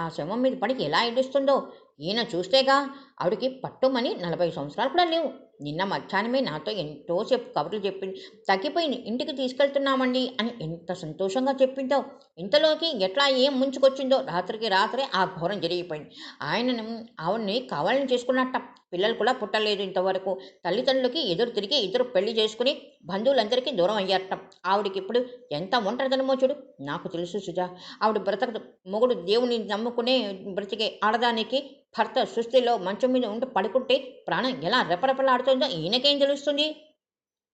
ఆ శవం మీద పడి ఎలా ఏడుస్తుందో ఈయన చూస్తేగా. ఆవిడికి పట్టుమని 40 సంవత్సరాలు కూడా లేవు. నిన్న మధ్యాహ్నమే నాతో ఎంతోసేపు కబుర్లు చెప్పింది. తగ్గిపోయింది, ఇంటికి తీసుకెళ్తున్నామండి అని ఎంత సంతోషంగా చెప్పిందో. ఇంతలోకి ఎట్లా ఏం ముంచుకొచ్చిందో రాత్రికి రాత్రే ఆ ఘోరం జరిగిపోయింది. ఆయనను ఆవిడ్ని కావాలని చేసుకున్నట్ట. పిల్లలు కూడా పుట్టలేదు ఇంతవరకు. తల్లిదండ్రులకి ఎదురు తిరిగి ఇద్దరు పెళ్లి చేసుకుని బంధువులందరికీ దూరం అయ్యారట. ఆవిడికి ఇప్పుడు ఎంత ఒంటరితనమో చూడు. నాకు తెలుసు సుజా, ఆవిడ బ్రతకదు. మొగుడు దేవుని నమ్ముకునే బ్రతికే ఆడదానికి భర్త సృష్టిలో మంచం మీద ఉండి పడుకుంటే ప్రాణం ఎలా రెపరెపలాడుతుందో ఈయనకేం తెలుస్తుంది?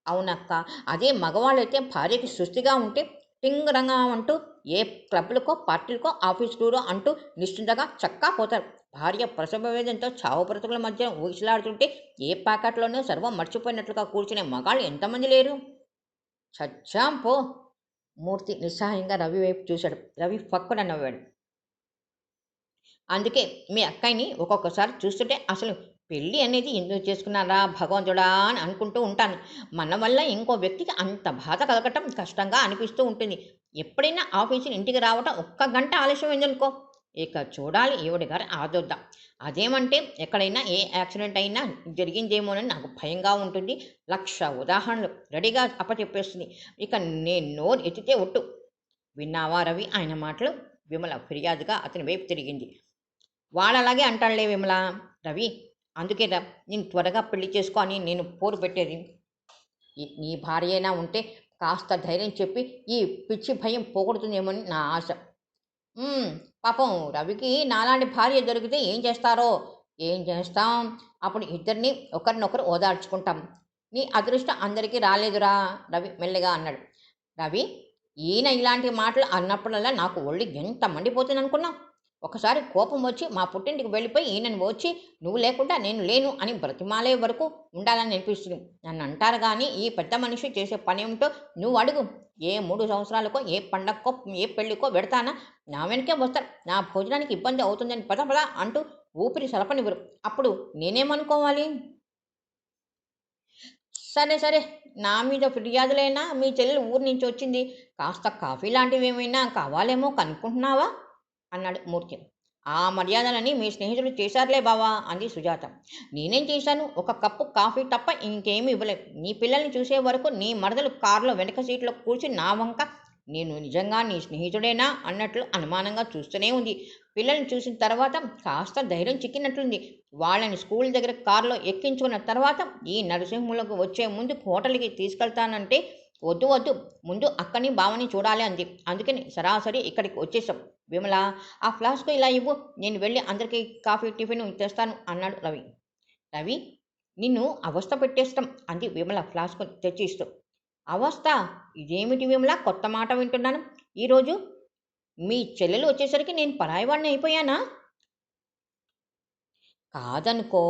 అవునక్క, అదే మగవాళ్ళైతే భార్యకి సుస్థిగా ఉంటే టింగ్ రంగా అంటూ ఏ క్లబ్లకో పార్టీలకో ఆఫీస్ టూరో అంటూ నిశ్చింతగా చక్కా పోతారు. భార్య ప్రసవ వేదంతో చావు బ్రతుకుల మధ్య ఊగిసలాడుతుంటే ఏ ప్యాకెట్లోనో సర్వం మర్చిపోయినట్లుగా కూర్చునే మగాళ్ళు ఎంతమంది లేరు? చచ్చాం పో. మూర్తి నిస్సహాయంగా రవి వైపు చూశాడు. రవి ఫక్కున నవ్వాడు. అందుకే మీ అక్కయ్యని ఒక్కొక్కసారి చూస్తుంటే అసలు పెళ్ళి అనేది ఎందుకు చేసుకున్నారా భగవంతుడా అని అనుకుంటూ ఉంటాను. మన వల్ల ఇంకో వ్యక్తికి అంత బాధ కలగటం కష్టంగా అనిపిస్తూ ఉంటుంది. ఎప్పుడైనా ఆఫీసు ఇంటికి రావటం ఒక్క గంట ఆలస్యం అయిందనుకో, ఇక చూడాలి ఈవిడ గారి ఆదుర్ద. అదేమంటే ఎక్కడైనా ఏ యాక్సిడెంట్ అయినా జరిగిందేమోనని నాకు భయంగా ఉంటుంది. 1,00,000 ఉదాహరణలు రెడీగా అప్పచెప్పేస్తుంది. ఇక నేను నోరు ఎత్తితే ఒట్టు. విన్నావా రవి ఆయన మాటలు? విమల ఫిర్యాదుగా అతని వైపు తిరిగింది. వాడలాగే అంటాడులే విమల. రవి, అందుకేరా నేను త్వరగా పెళ్లి చేసుకో అని నేను పోరు పెట్టేది. నీ భార్య అయినా ఉంటే కాస్త ధైర్యం చెప్పి ఈ పిచ్చి భయం పోగొడుతుందేమోని నా ఆశ. పాపం రవికి నాలాంటి భార్య దొరికితే ఏం చేస్తారో. ఏం చేస్తాం, అప్పుడు ఇద్దరిని ఒకరినొకరు ఓదార్చుకుంటాం. నీ అదృష్టం అందరికీ రాలేదురా రవి మెల్లగా అన్నాడు. రవి, ఈయన ఇలాంటి మాటలు అన్నప్పుడల్లా నాకు ఒళ్ళు ఎంత మండిపోతుంది అనుకున్నావు? ఒకసారి కోపం వచ్చి మా పుట్టింటికి వెళ్ళిపోయి ఈయనని వచ్చి నువ్వు లేకుండా నేను లేను అని బ్రతిమాలే వరకు ఉండాలని అనిపిస్తుంది. నన్ను అంటారు కానీ ఈ పెద్ద మనిషి చేసే పని ఏమిటో నువ్వు అడుగు. ఏ 3 సంవత్సరాలకో ఏ పండగకో ఏ పెళ్ళికో పెడతానా నా వెనకే వస్తారు. నా భోజనానికి ఇబ్బంది అవుతుందని పద పద అంటూ ఊపిరి సలపనివ్వరు. అప్పుడు నేనేమనుకోవాలి? సరే సరే, నా మీద ఫిర్యాదులైనా మీ చెల్లెలు ఊరు నుంచి వచ్చింది. కాస్త కాఫీ లాంటివి ఏమైనా కావాలేమో కనుక్కుంటున్నావా అన్నాడు మూర్తి. ఆ మర్యాదలని మీ స్నేహితులు చేశారులే బావా అంది సుజాత. నేనేం చేశాను? ఒక కప్పు కాఫీ తప్ప ఇంకేమీ ఇవ్వలేదు. నీ పిల్లల్ని చూసే వరకు నీ మరదలు కారులో వెనక సీట్లో కూర్చుని నా వంక నేను నిజంగా నీ స్నేహితుడేనా అన్నట్లు అనుమానంగా చూస్తూనే ఉంది. పిల్లల్ని చూసిన తర్వాత కాస్త ధైర్యం చిక్కినట్లుంది. వాళ్ళని స్కూల్ దగ్గర కారులో ఎక్కించుకున్న తర్వాత ఈ నరసింహులకు వచ్చే ముందు హోటల్కి తీసుకెళ్తానంటే వద్దు వద్దు, ముందు అక్కని బావని చూడాలి అంది. అందుకని సరాసరి ఇక్కడికి వచ్చేసాం. విమల, ఆ ఫ్లాస్క్ ఇలా ఇవ్వు, నేను వెళ్ళి అందరికీ కాఫీ టిఫిన్ తెస్తాను అన్నాడు రవి. రవి, నిన్ను అవస్థ పెట్టేస్తాం అంది విమల ఫ్లాస్క్ తెచ్చి ఇస్తూ. అవస్థ? ఇదేమిటి విమల, కొత్త మాట వింటున్నాను. ఈరోజు మీ చెల్లెలు వచ్చేసరికి నేను పరాయివాడిని అయిపోయానా? కాదనుకో,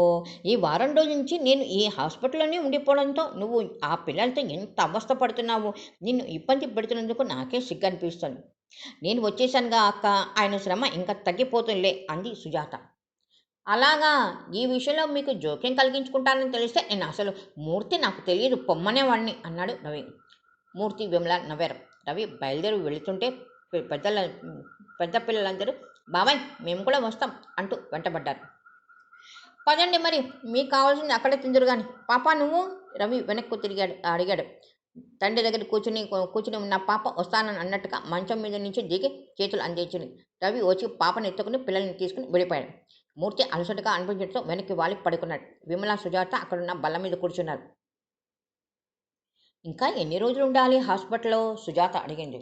ఈ వారం రోజుల నుంచి నేను ఈ హాస్పిటల్‌లోనే ఉండిపోవడంతో నువ్వు ఆ పిల్లలతో ఎంత అవస్థ పడుతున్నావో, నిన్ను ఇబ్బంది పెడుతున్నందుకు నాకే సిగ్గనిపిస్తుంది. నేను వచ్చేసానుగా అక్క, ఆయన శ్రమ ఇంక తగ్గిపోతుందిలే అంది సుజాత. అలాగా! ఈ విషయంలో మీకు జోక్యం కలిగించుకుంటానని తెలిస్తే నేనసలు మూర్తి నాకు తెలీదు పొమ్మనేవాడిని అన్నాడు రవి. మూర్తి, విమల నవ్వారు. రవి బయలుదేరి వెళుతుంటే పెద్దల పెద్ద పిల్లలందరూ బాబాయ్ మేము కూడా వస్తాం అంటూ వెంటబడ్డారు. పదండి మరి, మీకు కావాల్సింది అక్కడే తిందురు గాని. పాపా నువ్వు? రవి వెనక్కు తిరిగాడు అడిగాడు. తండ్రి దగ్గర కూర్చుని ఉన్న పాప వస్తానని అన్నట్టుగా మంచం మీద నుంచి దిగి చేతులు అందించింది. రవి వచ్చి పాపను ఎత్తుకుని పిల్లల్ని తీసుకుని వెళ్ళిపోయాడు. మూర్తి అలసటగా అనిపించడంతో వెనక్కి వాలి పడుకున్నాడు. విమల, సుజాత అక్కడున్న బల్ల మీద కూర్చున్నారు. ఇంకా ఎన్ని రోజులు ఉండాలి హాస్పిటల్లో? సుజాత అడిగింది.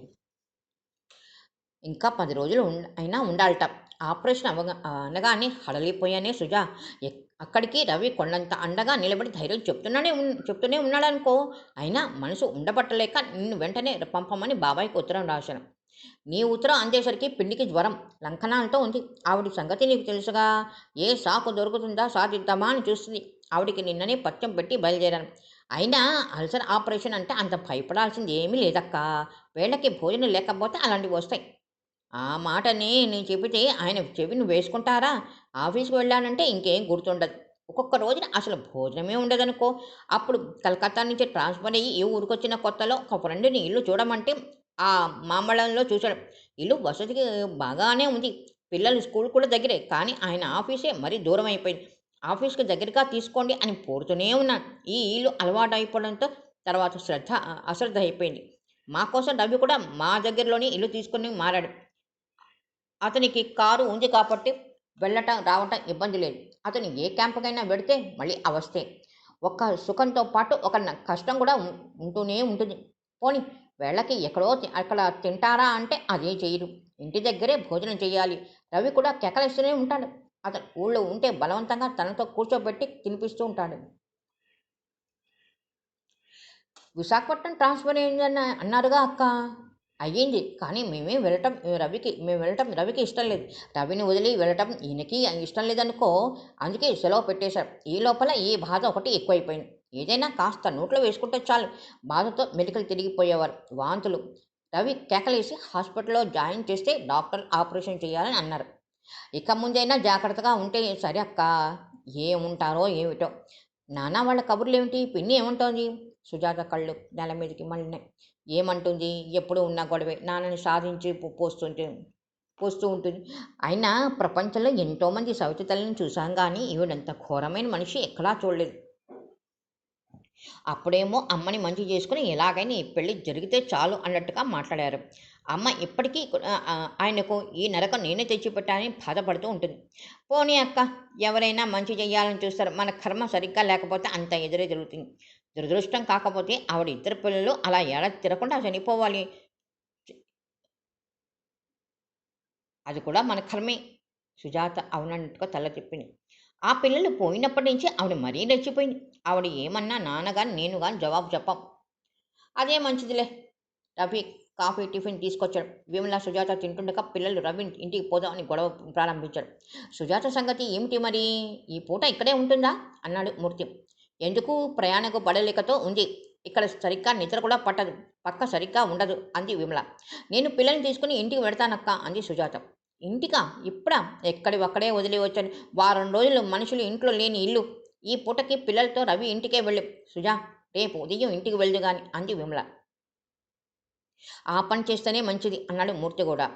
ఇంకా 10 రోజులు అయినా ఉండాలట. ఆపరేషన్ అనగానే హడలిపోయానే సుజా. అక్కడికి రవి కొండంత అండగా నిలబడి ధైర్యం చెప్తూనే ఉన్నాడనుకో. అయినా మనసు ఉండబట్టలేక నిన్ను వెంటనే పంపమని బాబాయ్కి ఉత్తరం రాశాను. నీ ఉత్తరం అందేసరికి పిండికి జ్వరం లంకనాలతో ఉంది. ఆవిడ సంగతి నీకు తెలుసుగా. ఏ సాకు దొరుకుతుందా సాధిద్దామా అని చూస్తుంది. ఆవిడికి నిన్ననే పత్యం పెట్టి బయలుదేరాను. అయినా అల్సర్ ఆపరేషన్ అంటే అంత భయపడాల్సింది ఏమీ లేదక్కా. వేళకి భోజనం లేకపోతే అలాంటివి వస్తాయి. ఆ మాటని నేను చెబితే ఆయన చెవిని వేసుకుంటారా? ఆఫీస్‌కి వెళ్ళానంటే ఇంకేం గుర్తుండదు. ఒక్కొక్క రోజున అసలు భోజనమే ఉండదనుకో. అప్పుడు కలకత్తా నుంచి ట్రాన్స్‌ఫర్ అయ్యి ఈ ఊరికొచ్చిన కొత్తలో ఒక ఫ్రెండ్‌ని ఇల్లు చూడమంటే ఆ మాంబళంలో చూశాడు. ఇల్లు వసతికి బాగానే ఉంది. పిల్లలు స్కూల్ కూడా దగ్గరే. కానీ ఆయన ఆఫీసే మరీ దూరం అయిపోయింది. ఆఫీస్‌కి దగ్గరగా తీసుకోండి అని కోరుతూనే ఉన్నాను. ఈ ఇల్లు అలవాటయిపోవడంతో తర్వాత అశ్రద్ధ అయిపోయింది. మా కోసం రవి కూడా మా దగ్గరలోనే ఇల్లు తీసుకొని మారాడు. అతనికి కారు ఉంది కాబట్టి వెళ్ళటం, రావటం ఇబ్బంది లేదు. అతను ఏ క్యాంపుకైనా వెడితే మళ్ళీ అవస్థే. ఒక సుఖంతో పాటు ఒక కష్టం కూడా ఉంటూనే ఉంటుంది. పోనీ వేళకి అక్కడ తింటారా అంటే అదే చెయ్యరు. ఇంటి దగ్గరే భోజనం చెయ్యాలి. రవి కూడా కేకలేస్తూనే ఉంటాడు. అతను ఊళ్ళో ఉంటే బలవంతంగా తనతో కూర్చోబెట్టి తినిపిస్తూ ఉంటాడు. విశాఖపట్నం ట్రాన్స్ఫర్ అయిందని అన్నారుగా అక్క. అయ్యింది. కానీ మేము వెళ్ళటం రవికి ఇష్టం లేదు. రవిని వదిలి వెళ్ళటం ఈయనకి ఇష్టం లేదనుకో. అందుకే సెలవు పెట్టేశారు. ఈ లోపల ఈ బాధ ఒకటి ఎక్కువైపోయింది. ఏదైనా కాస్త నోట్లో వేసుకుంటే చాలు బాధతో మెలికలు తిరిగిపోయేవారు. వాంతులు. రవి కేకలేసి హాస్పిటల్‌లో జాయిన్ చేస్తే డాక్టర్ ఆపరేషన్ చేయాలని అన్నారు. ఇక ముందైనా జాగ్రత్తగా ఉంటే సరే అక్క. ఏముంటారో ఏమిటో. నాన్న వాళ్ళ కబుర్లేమిటి? పిన్ని ఏమంటోంది? సుజాత కళ్ళు నేల మీదకి మళ్ళినాయి. ఏమంటుంది? ఎప్పుడూ ఉన్న గొడవే. నాన్నని సాధించి పోస్తూ ఉంటుంది. అయినా ప్రపంచంలో ఎంతోమంది సవితి తల్లిని చూశాం గానీ ఈవిడంత ఘోరమైన మనిషి ఎక్కడా చూడలేదు. అప్పుడేమో అమ్మని మంచి చేసుకుని ఎలాగైనా ఈ పెళ్లి జరిగితే చాలు అన్నట్టుగా మాట్లాడారు. అమ్మ ఇప్పటికీ ఆయనకు ఈ నరకం నేనే తెచ్చిపెట్టానని బాధపడుతూ ఉంటుంది. పోనీ అక్క, ఎవరైనా మంచి చెయ్యాలని చూస్తారు. మన కర్మ సరిగ్గా లేకపోతే అంత ఎదురే జరుగుతుంది. దురదృష్టం కాకపోతే ఆవిడ ఇద్దరు పిల్లలు అలా ఏడాది తిరగకుండా చనిపోవాలి. అది కూడా మన కర్మే. సుజాత అవునన్నట్టుగా తల తిప్పింది. ఆ పిల్లలు పోయినప్పటి నుంచి ఆవిడ మరీ రెచ్చిపోయింది. ఆవిడ ఏమన్నా నాన్న గాని నేను గాని జవాబు చెప్పం. అదే మంచిదిలే. రవి కాఫీ, టిఫిన్ తీసుకొచ్చాడు. విమల, సుజాత తింటుండగా పిల్లలు రవి ఇంటికి పోదాం అని గొడవ ప్రారంభించాడు. సుజాత సంగతి ఏమిటి మరి? ఈ పూట ఇక్కడే ఉంటుందా? అన్నాడు మూర్తి. ఎందుకు? ప్రయాణకు పడలేకతో ఉంది. ఇక్కడ సరిగ్గా నిద్ర కూడా పట్టదు. పక్క సరిగ్గా ఉండదు అంది విమల. నేను పిల్లల్ని తీసుకుని ఇంటికి వెడతానక్క అంది సుజాత. ఇంటికా? ఇప్పుడా? ఎక్కడివక్కడే వదిలి వచ్చాను. వారం రోజులు మనుషులు ఇంట్లో లేని ఇల్లు. ఈ పూటకి పిల్లలతో రవి ఇంటికే వెళ్ళు. సుజా, రేపు ఉదయం ఇంటికి వెళ్దు గాని అంది విమల. ఆ పని చేస్తేనే మంచిది అన్నాడు మూర్తి కూడా.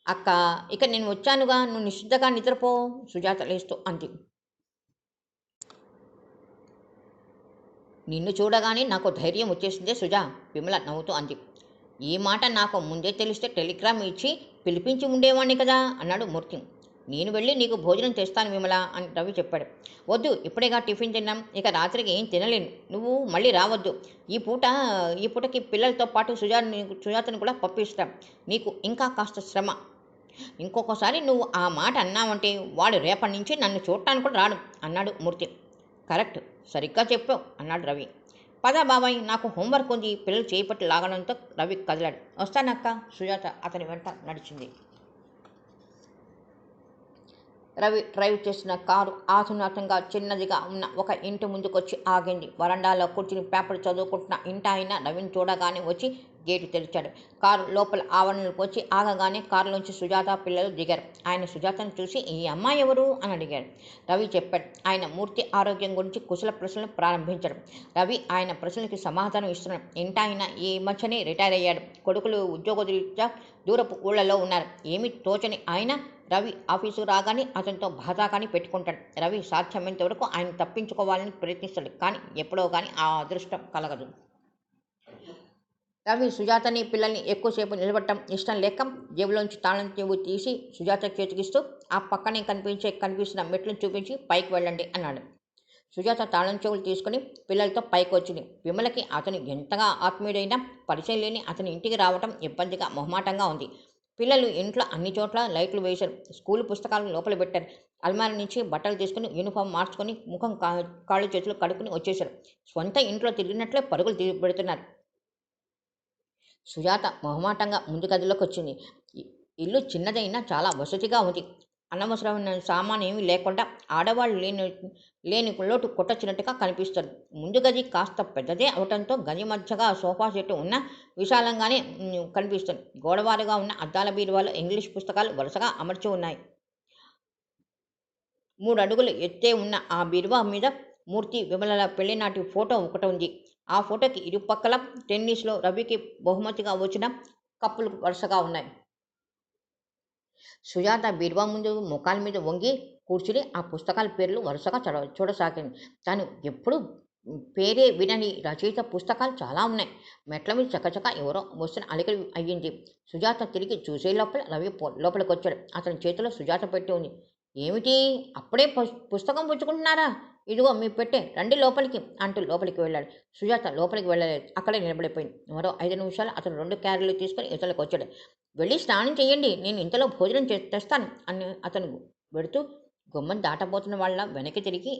అక్క, ఇక నేను వచ్చానుగా, నువ్వు నిశ్చితంగా నిద్రపో సుజాత లేస్తూ అంది. నిన్ను చూడగానే నాకు ధైర్యం వచ్చేసిందే సుజా విమల నవ్వుతూ అంది. ఈ మాట నాకు ముందే తెలిస్తే టెలిగ్రామ్ ఇచ్చి పిలిపించి ఉండేవాణ్ణి కదా అన్నాడు మూర్తి. నేను వెళ్ళి నీకు భోజనం చేస్తాను విమల అని రవి చెప్పాడు. వద్దు, ఇప్పుడేగా టిఫిన్ తిన్నాం. ఇక రాత్రికి ఏం తినలేను. నువ్వు మళ్ళీ రావద్దు. ఈ పూటకి పిల్లలతో పాటు సుజాతను కూడా పంపిస్తాం. నీకు ఇంకా కాస్త శ్రమ. ఇంకొకసారి నువ్వు ఆ మాట అన్నావంటే వాడు రేపటి నుంచి నన్ను చూడటానికి కూడా రాడు అన్నాడు మూర్తి. కరెక్ట్, సరిగ్గా చెప్పావు అన్నాడు రవి. పద బాబాయ్, నాకు హోంవర్క్ ఉంది. పిల్లలు చేపట్టి లాగడంతో రవి కదిలాడు. వస్తానక్క. సుజాత అతని వెంట నడిచింది. రవి డ్రైవ్ చేసిన కారు ఆసునాతంగా చిన్నదిగా ఉన్న ఒక ఇంటి ముందుకొచ్చి ఆగింది. వరండాలో కూర్చుని పేపర్ చదువుకుంటున్న ఇంటాయన రవిని చూడగానే వచ్చి గేటు తెరిచాడు. కారు లోపల ఆవరణలోకి వచ్చి ఆగగానే కారులోంచి సుజాత పిల్లలు దిగారు. ఆయన సుజాతను చూసి ఈ అమ్మాయి ఎవరు అని అడిగాడు. రవి చెప్పాడు. ఆయన మూర్తి ఆరోగ్యం గురించి కుశల ప్రశ్నలు ప్రారంభించాడు. రవి ఆయన ప్రశ్నలకి సమాధానం ఇస్తున్నాడు. ఇంటాయన ఈ మధ్యనే రిటైర్ అయ్యాడు. కొడుకులు ఉద్యోగరీత్యా దూరపు ఊళ్ళలో ఉన్నారు. ఏమీ తోచని ఆయన రవి ఆఫీసు రాగానే అతనితో బాధాకాని పెట్టుకుంటాడు. రవి సాధ్యమైనంత వరకు ఆయన తప్పించుకోవాలని ప్రయత్నిస్తాడు. కానీ ఎప్పుడో కానీ ఆ అదృష్టం కలగదు. రవి సుజాతని పిల్లల్ని ఎక్కువసేపు నిలబడటం ఇష్టం లేక జేబులోంచి తాళం చెవి తీసి సుజాత చేతికిస్తూ ఆ పక్కనే కనిపిస్తున్న మెట్లను చూపించి పైకి వెళ్ళండి అన్నాడు. సుజాత తాళం చెవులు తీసుకుని పిల్లలతో పైకి వచ్చింది. విమలకి అతను ఎంతగా ఆత్మీయుడైనా పరిచయం లేని అతని ఇంటికి రావటం ఇబ్బందిగా మొహమాటంగా ఉంది. పిల్లలు ఇంట్లో అన్ని చోట్ల లైట్లు వేశారు. స్కూలు పుస్తకాలను లోపల పెట్టారు. అల్మారి నుంచి బట్టలు తీసుకుని యూనిఫామ్ మార్చుకొని ముఖం కాళ్ళు చేతులు కడుక్కుని వచ్చేశారు. స్వంత ఇంట్లో తిరిగినట్లే పరుగులు పెడుతున్నారు. సుజాత మొహమాటంగా ముందు గదిలోకి వచ్చింది. ఇల్లు చిన్నదైనా చాలా వసతిగా ఉంది. అనవసరమైన సామాను ఏమీ లేకుండా ఆడవాళ్ళు లేని లోటు కొట్టొచ్చినట్టుగా కనిపిస్తుంది. ముందు గది కాస్త పెద్దదే అవటంతో గది మధ్యగా సోఫా సెట్ ఉన్న విశాలంగానే కనిపిస్తుంది. గోడవారుగా ఉన్న అద్దాల బీరువాలో ఇంగ్లీష్ పుస్తకాలు వరుసగా అమర్చి ఉన్నాయి. 3 అడుగులు ఎత్తే ఉన్న ఆ బీరువా మీద మూర్తి విమలల పెళ్లినాటి ఫోటో ఒకటి ఉంది. ఆ ఫోటోకి ఇరుపక్కల టెన్నిస్లో రవికి బహుమతిగా వచ్చిన కప్పులు వరుసగా ఉన్నాయి. సుజాత బీరువా ముందు ముఖాల మీద వంగి కూర్చుని ఆ పుస్తకాల పేర్లు వరుసగా చూడసాగింది. తాను ఎప్పుడు పేరే వినని రచయిత పుస్తకాలు చాలా ఉన్నాయి. మెట్ల మీద చకచక ఎవరో వస్తున్న అలికిడి అయ్యింది. సుజాత తిరిగి చూసే లోపల రవి లోపలికి వచ్చాడు. అతని చేతిలో సుజాత పెట్టి ఉంది. ఏమిటి అప్పుడే పుస్తకం పుచ్చుకుంటున్నారా? ఇదిగో మీ పెట్టే, రండి లోపలికి అంటూ లోపలికి వెళ్ళాడు. సుజాత లోపలికి వెళ్ళలేదు. అక్కడే నిలబడిపోయింది. మరో 5 నిమిషాలు అతను 2 క్యారెలు తీసుకుని ఇతరులకు వచ్చాడు. వెళ్ళి స్నానం చేయండి, నేను ఇంతలో భోజనం తెస్తాను అని అతను వెడుతూ గుమ్మం దాటబోతున్న వాళ్ళ వెనక్కి తిరిగి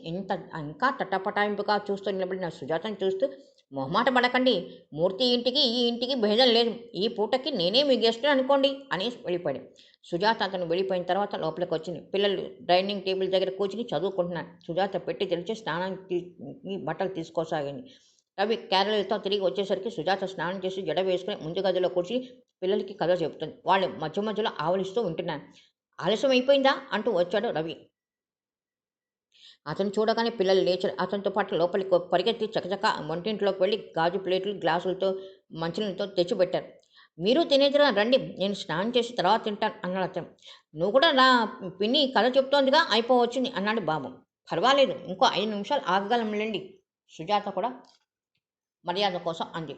ఇంకా తట్టపటాయింపుగా చూస్తూ నిలబడిన సుజాతను చూస్తూ మొహమాట పడకండి, మూర్తి ఇంటికి ఈ ఇంటికి భేదం లేదు. ఈ పూటకి నేనే మీ గెస్ట్ అనుకోండి అని వెళ్ళిపోయాడు. సుజాత అతను వెళ్ళిపోయిన తర్వాత లోపలికి వచ్చింది. పిల్లలు డైనింగ్ టేబుల్ దగ్గర కూర్చుని చదువుకుంటున్నారు. సుజాత పెట్టి తెరిచి స్నానానికి బట్టలు తీసుకోసాగింది. రవి క్యారెలతో తిరిగి వచ్చేసరికి సుజాత స్నానం చేసి జడ వేసుకుని ముందు గదిలో కూర్చుని పిల్లలకి కథ చెబుతుంది. వాళ్ళు మధ్య మధ్యలో ఆవలిస్తూ ఉంటున్నారు. ఆలస్యం అయిపోయిందా అంటూ వచ్చాడు రవి. అతను చూడగానే పిల్లలు లేచారు. అతనితో పాటు లోపలికి పరిగెత్తి చకచక వంటింట్లోకి వెళ్ళి గాజు ప్లేట్లు గ్లాసులతో మంచినీళ్ళతో తెచ్చిపెట్టారు. మీరు తినేదిరా, రండి, నేను స్నానం చేసి తర్వాత తింటాను అన్నాడు అతను. నువ్వు కూడా నా పిన్ని కథ చెప్తోందిగా, అయిపోవచ్చింది అన్నాడు బాబు. పర్వాలేదు, ఇంకో 5 నిమిషాలు ఆగగలంలేండి, సుజాత కూడా మర్యాద కోసం అంది.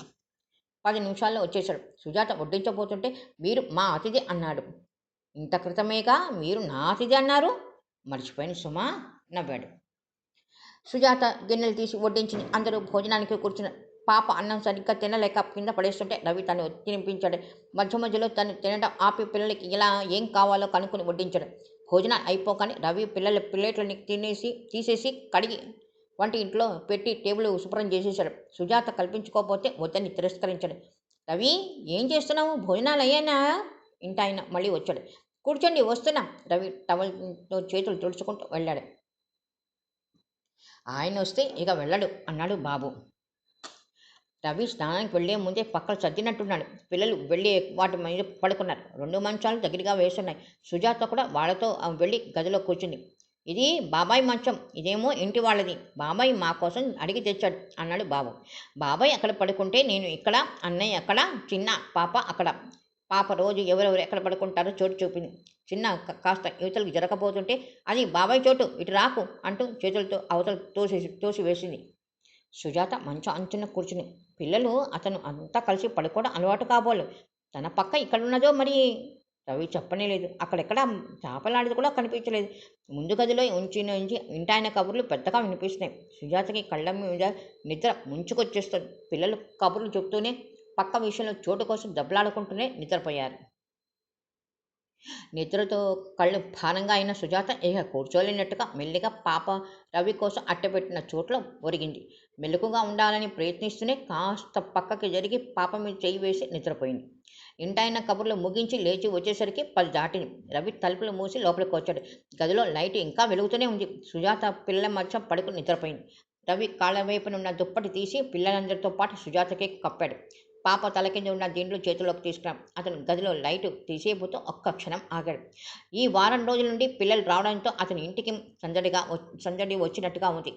10 నిమిషాల్లో వచ్చేశాడు. సుజాత వడ్డించబోతుంటే మీరు మా అతిథి అన్నాడు. ఇంత క్రితమేగా మీరు నా అతిథి అన్నారు? మర్చిపోయిన సుమా నవ్వాడు. సుజాత గిన్నెలు తీసి వడ్డించింది. అందరూ భోజనానికి కూర్చున్న పాప అన్నం సరిగ్గా తినలేక కింద పడేస్తుంటే రవి తను తినిపించాడు. మధ్య మధ్యలో తను తినడం ఆపి పిల్లలకి ఇలా ఏం కావాలో కనుక్కొని వడ్డించాడు. భోజనాలు అయిపోగానే రవి పిల్లల ప్లేట్లని తీసేసి కడిగి వంటి ఇంట్లో పెట్టి టేబుల్ శుభ్రం చేసేశాడు. సుజాత కల్పించుకోకపోతే వద్దని తిరస్కరించాడు. రవి, ఏం చేస్తున్నావు? భోజనాలు అయ్యానా? ఇంటాయన మళ్ళీ వచ్చాడు. కూర్చోండి, వస్తున్నా. రవి టవల్తో చేతులు తుడుచుకుంటూ వెళ్ళాడు. ఆయన వస్తే ఇక వెళ్ళడు అన్నాడు బాబు. రవి స్నానానికి వెళ్లే ముందే పక్కలు సర్దినట్టున్నాడు. పిల్లలు వెళ్ళి వాటి మీద పడుకున్నారు. 2 మంచాలు దగ్గరగా వేస్తున్నాయి. సుజాత కూడా వాళ్ళతో వెళ్ళి గదిలో కూర్చుంది. ఇది బాబాయ్ మంచం, ఇదేమో ఇంటి వాళ్ళది. బాబాయ్ మా కోసం అడిగి తెచ్చాడు అన్నాడు బాబు. బాబాయ్ అక్కడ పడుకుంటే నేను ఇక్కడ, అన్నయ్య అక్కడ, చిన్న పాప అక్కడ. పాప రోజు ఎవరెవరు ఎక్కడ పడుకుంటారో చోటు చూపింది. చిన్న కాస్త యువతలకు జరగబోతుంటే అది బాబాయ్ చోటు, ఇటు రాకు అంటూ చేతులతో అవతల తోసివేసింది. సుజాత మంచం అంచున కూర్చుని పిల్లలు అతను అంతా కలిసి పడుకోవడం అలవాటు కాబోలు. తన పక్క ఇక్కడున్నదో మరి రవి చెప్పనేలేదు. అక్కడెక్కడ చాపలాడిది కూడా కనిపించలేదు. ముందు గదిలో ఉంచి ఇంటాయన కబుర్లు పెద్దగా వినిపిస్తున్నాయి. సుజాతకి కళ్ళ మీద నిద్ర ముంచుకొచ్చేస్తుంది. పిల్లలు కబుర్లు చెప్తూనే పక్క విషయంలో చోటు కోసం దెబ్బలాడుకుంటూనే నిద్రపోయారు. నిద్రతో కళ్ళు భారంగా అయిన సుజాత ఇక కూర్చోలేనట్టుగా మెల్లిగా పాప రవి కోసం అట్టపెట్టిన చోట్లో ఒరిగింది. మెలకుగా ఉండాలని ప్రయత్నిస్తూనే కాస్త పక్కకి జరిగి పాప మీద చేయి వేసి నిద్రపోయింది. ఇంటాయన కబుర్లు ముగించి లేచి వచ్చేసరికి 10 దాటింది. రవి తలుపులు మూసి లోపలికి వచ్చాడు. గదిలో లైట్ ఇంకా వెలుగుతూనే ఉంది. సుజాత పిల్లల మధ్య పడుకుని నిద్రపోయింది. రవి కాళ్ళ వైపునున్న దుప్పటి తీసి పిల్లలందరితో పాటు సుజాతకి కప్పాడు. పాప తల కింద ఉన్న దిండ్లు చేతిలోకి తీసుకున్నాం. అతను గదిలో లైటు తీసేయబోతూ ఒక్క క్షణం ఆగాడు. ఈ వారం రోజుల నుండి పిల్లలు రావడంతో అతని ఇంటికి సందడి వచ్చినట్టుగా ఉంది.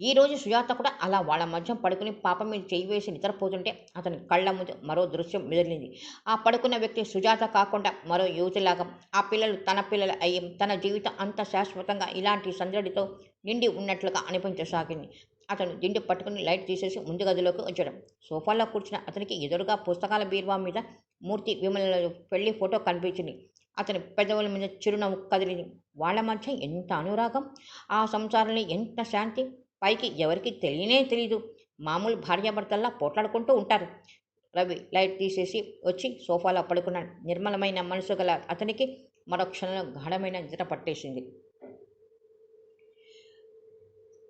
ఈ రోజు సుజాత కూడా అలా వాళ్ళ మధ్య పడుకుని పాప మీద చేయి వేసి నిద్రపోతుంటే అతని కళ్ళ ముందు మరో దృశ్యం మెదిలింది. ఆ పడుకున్న వ్యక్తి సుజాత కాకుండా మరో యువతిలాగా, ఆ పిల్లలు తన పిల్లలు అయ్యి తన జీవితం అంత శాశ్వతంగా ఇలాంటి సందడితో నిండి ఉన్నట్లుగా అనిపించసాగింది. అతను దిండు పట్టుకుని లైట్ తీసేసి ముందు గదిలోకి వచ్చాడు. సోఫాలో కూర్చున్న అతనికి ఎదురుగా పుస్తకాల బీరువా మీద మూర్తి విమల పెళ్లి ఫోటో కనిపించింది. అతని పెదవుల మీద చిరునవ్వు కదిలింది. వాళ్ళ మధ్య ఎంత అనురాగం, ఆ సంసారంలో ఎంత శాంతి. పైకి ఎవరికి తెలియనే తెలీదు. మామూలు భార్యాభర్తల్లా పోట్లాడుకుంటూ ఉంటారు. రవి లైట్ తీసేసి వచ్చి సోఫాలో పడుకున్నాడు. నిర్మలమైన మనసు గల అతనికి మరో క్షణంలో గాఢమైన నిద్ర పట్టేసింది.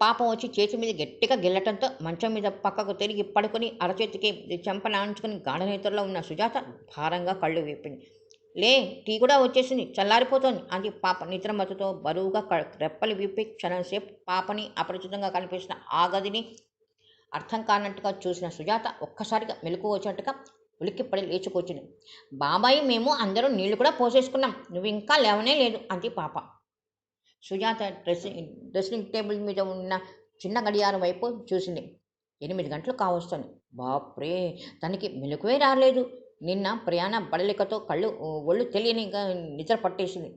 పాపం వచ్చి చేతి మీద గట్టిగా గిల్లటంతో మంచం మీద పక్కకు తిరిగి పడుకుని అరచేతికి చెంపనాంచుకుని గాఢ నిద్రలో ఉన్న సుజాత భారంగా కళ్ళు విప్పింది. లే, టీ కూడా వచ్చేసింది, చల్లారిపోతోంది అంది పాప నిద్రమత్తుతో బరువుగా రెప్పలు విప్పి క్షణంసేపు పాపని అపరిచితంగా కనిపించిన ఆ గదిని అర్థం కానట్టుగా చూసిన సుజాత ఒక్కసారిగా మెలకు వచ్చినట్టుగా ఉలిక్కిపడి లేచుకొచ్చింది. బాబాయి, మేము అందరూ నీళ్లు కూడా పోసేసుకున్నాం, నువ్వు ఇంకా లేవనే లేదు అంది పాప. సుజాత డ్రెస్సింగ్ టేబుల్ మీద ఉన్న చిన్న గడియారం వైపు చూసింది. 8 గంటలు కావస్తుంది. బాప్రే, తనకి మెలకువే రాలేదు. నిన్న ప్రయాణ బడలికతో ఒళ్ళు తెలియని నిద్ర పట్టేసింది.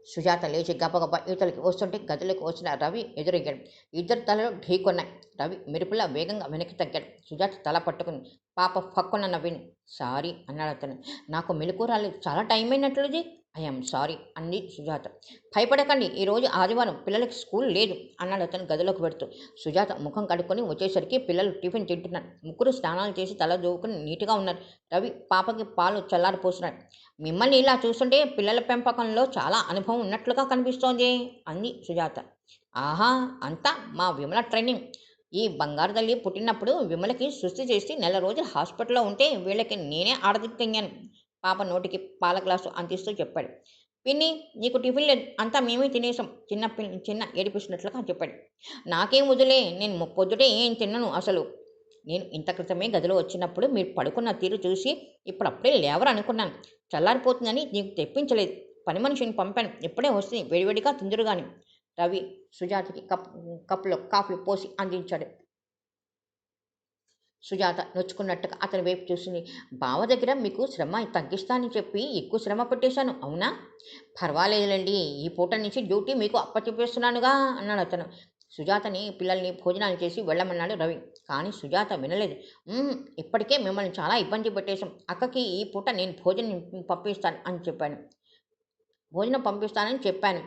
సుజాత లేచి గబగబా యువతలకి వస్తుంటే గదిలోకి వచ్చిన రవి ఎదురయ్యాడు. ఇద్దరు తలలు ఢీకొన్నాయి. రవి మెరుపులా వేగంగా వెనక్కి తగ్గాడు. సుజాత తల పట్టుకుని పాప పక్కున నవ్వింది. సారీ అన్నాడు అతను. నాకు మెలకు రాలేదు, చాలా టైం అయినట్లుది. ఐఎమ్ సారీ అంది సుజాత. భయపడకండి, ఈరోజు ఆదివారం, పిల్లలకి స్కూల్ లేదు అన్నాడు అతను గదిలోకి పెడుతూ. సుజాత ముఖం కడుక్కొని వచ్చేసరికి పిల్లలు టిఫిన్ తింటున్నారు. ముగ్గురు స్నానాలు చేసి తల దూకుని నీట్గా ఉన్నారు. రవి పాపకి పాలు చల్లారిపోస్తున్నాడు. మిమ్మల్ని ఇలా చూస్తుంటే పిల్లల పెంపకంలో చాలా అనుభవం ఉన్నట్లుగా కనిపిస్తోంది అంది సుజాత. ఆహా, అంతా మా విమల ట్రైనింగ్. ఈ బంగారు తల్లి పుట్టినప్పుడు విమలకి సుస్థి చేసి 4 రోజులు హాస్పిటల్లో ఉంటే వీళ్ళకి నేనే ఆడదిక్కయ్యాను. పాప నోటికి పాల గ్లాసు అందిస్తూ చెప్పాడు. పిన్ని, నీకు టిఫిన్ లేదు, అంతా మేమే తినేసాం చిన్న ఏడిపిస్తున్నట్లుగా చెప్పాడు. నాకేం వదిలే, నేను పొద్దుటే ఏం తిన్నాను అసలు. నేను ఇంత క్రితమే గదిలో వచ్చినప్పుడు మీరు పడుకున్న తీరు చూసి ఇప్పుడప్పుడే లేవరు అనుకున్నాను. చల్లారిపోతుందని నీకు తెప్పించలేదు. పని మనిషిని పంపాను, ఇప్పుడే వస్తుంది, వేడివేడిగా తిందురు గాని. రవి సుజాతకి కప్పులో కాఫీ పోసి అందించాడు. సుజాత నొచ్చుకున్నట్టుగా అతని వైపు చూసింది. బావ దగ్గర మీకు శ్రమ తగ్గిస్తానని చెప్పి ఎక్కువ శ్రమ పెట్టేశాను, అవునా? పర్వాలేదులేండి, ఈ పూట నుంచి డ్యూటీ మీకు అప్పచెప్పేస్తున్నానుగా అన్నాడు అతను. సుజాతని పిల్లల్ని భోజనాలు చేసి వెళ్ళమన్నాడు రవి. కానీ సుజాత వినలేదు. ఇప్పటికే మిమ్మల్ని చాలా ఇబ్బంది పెట్టేశాం. అక్కకి ఈ పూట నేను పంపిస్తాను అని చెప్పాను. భోజనం పంపిస్తానని చెప్పాను.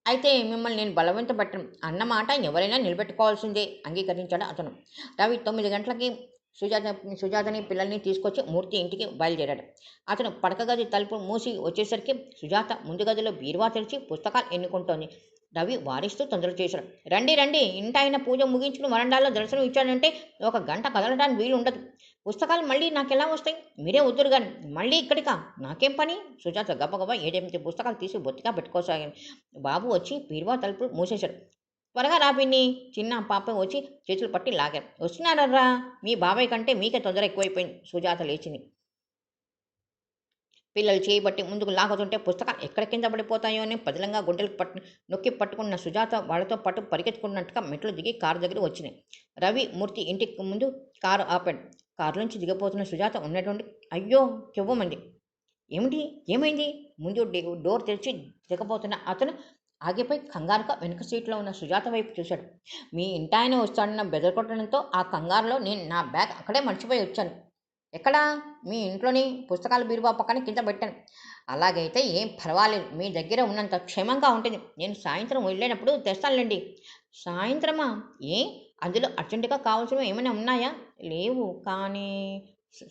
అయితే మిమ్మల్ని నేను బలవంత పెట్టను అన్నమాట ఎవరైనా నిలబెట్టుకోవాల్సిందే అంగీకరించాడు అతను. రవి 9 గంటలకి సుజాతని పిల్లల్ని తీసుకొచ్చి మూర్తి ఇంటికి బయలుదేరాడు. అతను పడక గది తలుపు మూసి వచ్చేసరికి సుజాత ముందు గదిలో బీరువా తెరిచి పుస్తకాలు ఎన్నుకుంటోంది. రవి వారిస్తూ తొందర చేశాడు. రండి రండి, ఇంటాయన పూజ ముగించుకుని వరండాలో దర్శనం ఇచ్చాడంటే 1 గంట కదలడానికి వీలు ఉండదు. పుస్తకాలు మళ్ళీ నాకెలా వస్తాయి? మీరే వద్దురు కానీ మళ్ళీ ఇక్కడికా? నాకేం పని? సుజాత గబగబా 7-8 పుస్తకాలు తీసి బొత్తిగా పెట్టుకోసాగాను. బాబు వచ్చి బీరువా తలుపు మూసేశాడు. త్వరగా రా పిన్ని, చిన్న పాప వచ్చి చేతులు పట్టి లాగారు. వస్తున్నారర్రా, మీ బాబాయ్ కంటే మీకే తొందర ఎక్కువైపోయింది. సుజాత లేచింది. పిల్లలు చేయబట్టి ముందుకు లాగుతుంటే పుస్తకాలు ఎక్కడ కింద పడిపోతాయో అని పదిలంగా గుండెలకు నొక్కి పట్టుకున్న సుజాత వాళ్ళతో పాటు పరిగెత్తుకున్నట్టుగా మెట్లు దిగి కారు దగ్గర వచ్చినాయి. రవి మూర్తి ఇంటికి ముందు కారు ఆపాడు. కారులోంచి దిగపోతున్న సుజాత ఉన్నటువంటి అయ్యో కెవ్వమంది. ఏమిటి, ఏమైంది? ముందు డోర్ తెరిచి దిగపోతున్న అతను ఆగిపోయి కంగారుగా వెనుక సీట్లో ఉన్న సుజాత వైపు చూశాడు. మీ ఇంటాయన వస్తాడన్న బెదరకొట్టడంతో ఆ కంగారులో నేను నా బ్యాగ్ అక్కడే మర్చిపోయి వచ్చాను. ఎక్కడా? మీ ఇంట్లోని పుస్తకాల బీరువా పక్కన కింద పెట్టాను. అలాగైతే ఏం పర్వాలేదు, మీ దగ్గర ఉన్నంత క్షేమంగా ఉంటుంది. నేను సాయంత్రం వెళ్ళినప్పుడు తెస్తానులేండి. సాయంత్రమా? ఏ, అందులో అర్జెంటుగా కావాల్సినవి ఏమైనా ఉన్నాయా? లేవు కానీ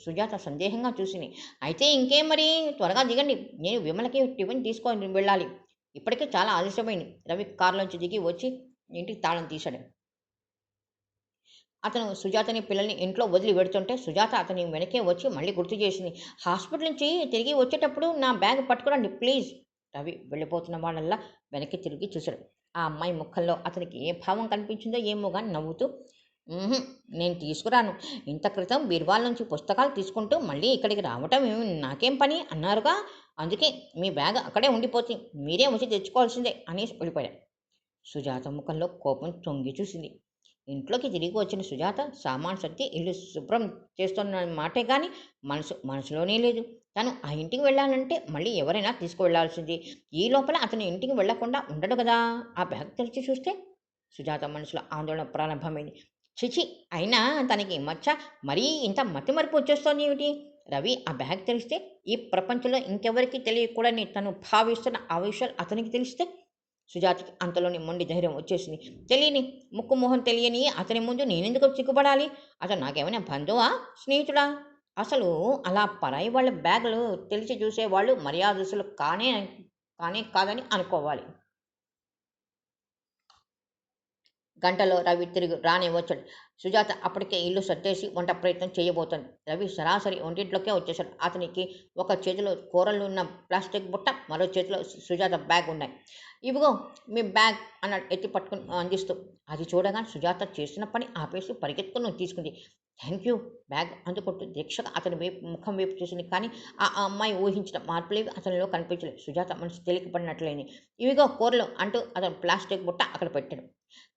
సుజాత సందేహంగా చూసింది. అయితే ఇంకేం మరి, త్వరగా దిగండి, నేను విమలకి టిఫిన్ తీసుకొని వెళ్ళాలి. ఇప్పటికే చాలా ఆలస్యమైంది. రవి కారులోంచి దిగి వచ్చి ఇంటికి తాళం తీశాడు. అతను సుజాతని పిల్లల్ని ఇంట్లో వదిలి పెడుతుంటే సుజాత అతని వెనకే వచ్చి మళ్ళీ గుర్తు చేసింది. హాస్పిటల్ నుంచి తిరిగి వచ్చేటప్పుడు నా బ్యాగ్ పట్టుకురండి ప్లీజ్. రవి వెళ్ళిపోతున్న వాళ్ళల్లా వెనక్కి తిరిగి చూశాడు. ఆ అమ్మాయి ముఖంలో అతనికి ఏ భావం కనిపించిందో ఏమో గాని నవ్వుతూ, "ఉహుం, నేను తీసుకురాను. ఇంత క్రితం బీరువాల నుంచి పుస్తకాలు తీసుకుంటూ మళ్ళీ ఇక్కడికి రావటం ఏమి నాకేం పని అన్నారుగా. అందుకే మీ బ్యాగ్ అక్కడే ఉండిపోతుంది. మీరే వచ్చి తెచ్చుకోవాల్సిందే" అనేసి వెళ్ళిపోయాడు. సుజాత ముఖంలో కోపం తొంగి చూసింది. ఇంట్లోకి తిరిగి వచ్చిన సుజాత సామాను సర్ది ఇల్లు శుభ్రం చేస్తున్న మాటే గాని మనసులోనే లేదు. తను ఆ ఇంటికి వెళ్ళాలంటే మళ్ళీ ఎవరైనా తీసుకువెళ్లాల్సింది. ఈ లోపల అతని ఇంటికి వెళ్లకుండా ఉండడు కదా. ఆ బ్యాగ్ తెరిచి చూస్తే సుజాత మనసులో ఆందోళన ప్రారంభమైంది. చిచి, అయినా తనకి ఈ మచ్చ మరీ ఇంత మతిమరుపు వచ్చేస్తోంది ఏమిటి? రవి ఆ బ్యాగ్ తెరిస్తే ఈ ప్రపంచంలో ఇంకెవరికీ తెలియకూడని తను భావిస్తున్న ఆ విషయాలు అతనికి తెలిస్తే సుజాతకి అంతలోని మొండి ధైర్యం వచ్చేసింది. తెలియని ముక్కు మొహం తెలియని అతని ముందు నేనెందుకు సిగ్గుపడాలి? అతను నాకేమైనా బంధువా, స్నేహితుడా? అసలు అలా పరాయి వాళ్ళ బ్యాగులు తెలిసి చూసేవాళ్ళు మర్యాదస్తులు కానే కానే కాదని అనుకోవాలి. గంటలో రవి తిరిగి రానే వచ్చాడు. సుజాత అప్పటికే ఇల్లు సర్దేసి వంట ప్రయత్నం చేయబోతోంది. రవి సరాసరి వంటింట్లోకే వచ్చేశాడు. అతనికి ఒక చేతిలో కూరలు ఉన్న ప్లాస్టిక్ బుట్ట, మరో చేతిలో సుజాత బ్యాగ్ ఉన్నాయి. ఇవిగో మీ బ్యాగ్ అన్నాడు ఎత్తి పట్టుకుని అందిస్తూ. అది చూడగానే సుజాత చేస్తున్న పని ఆపేసి పరిగెత్తుకుని తీసుకుంది. Thank you. బ్యాగ్ అందుకుంటూ దీక్షగా అతని వైపు ముఖం వైపు చూసింది. కానీ ఆ అమ్మాయి ఊహించిన మార్పులేవి అతనిలో కనిపించలేదు. సుజాత మనసు తేలికపడినట్లయింది. ఇవిగో కూరలు అంటూ అతను ప్లాస్టిక్ బుట్ట అక్కడ పెట్టాడు.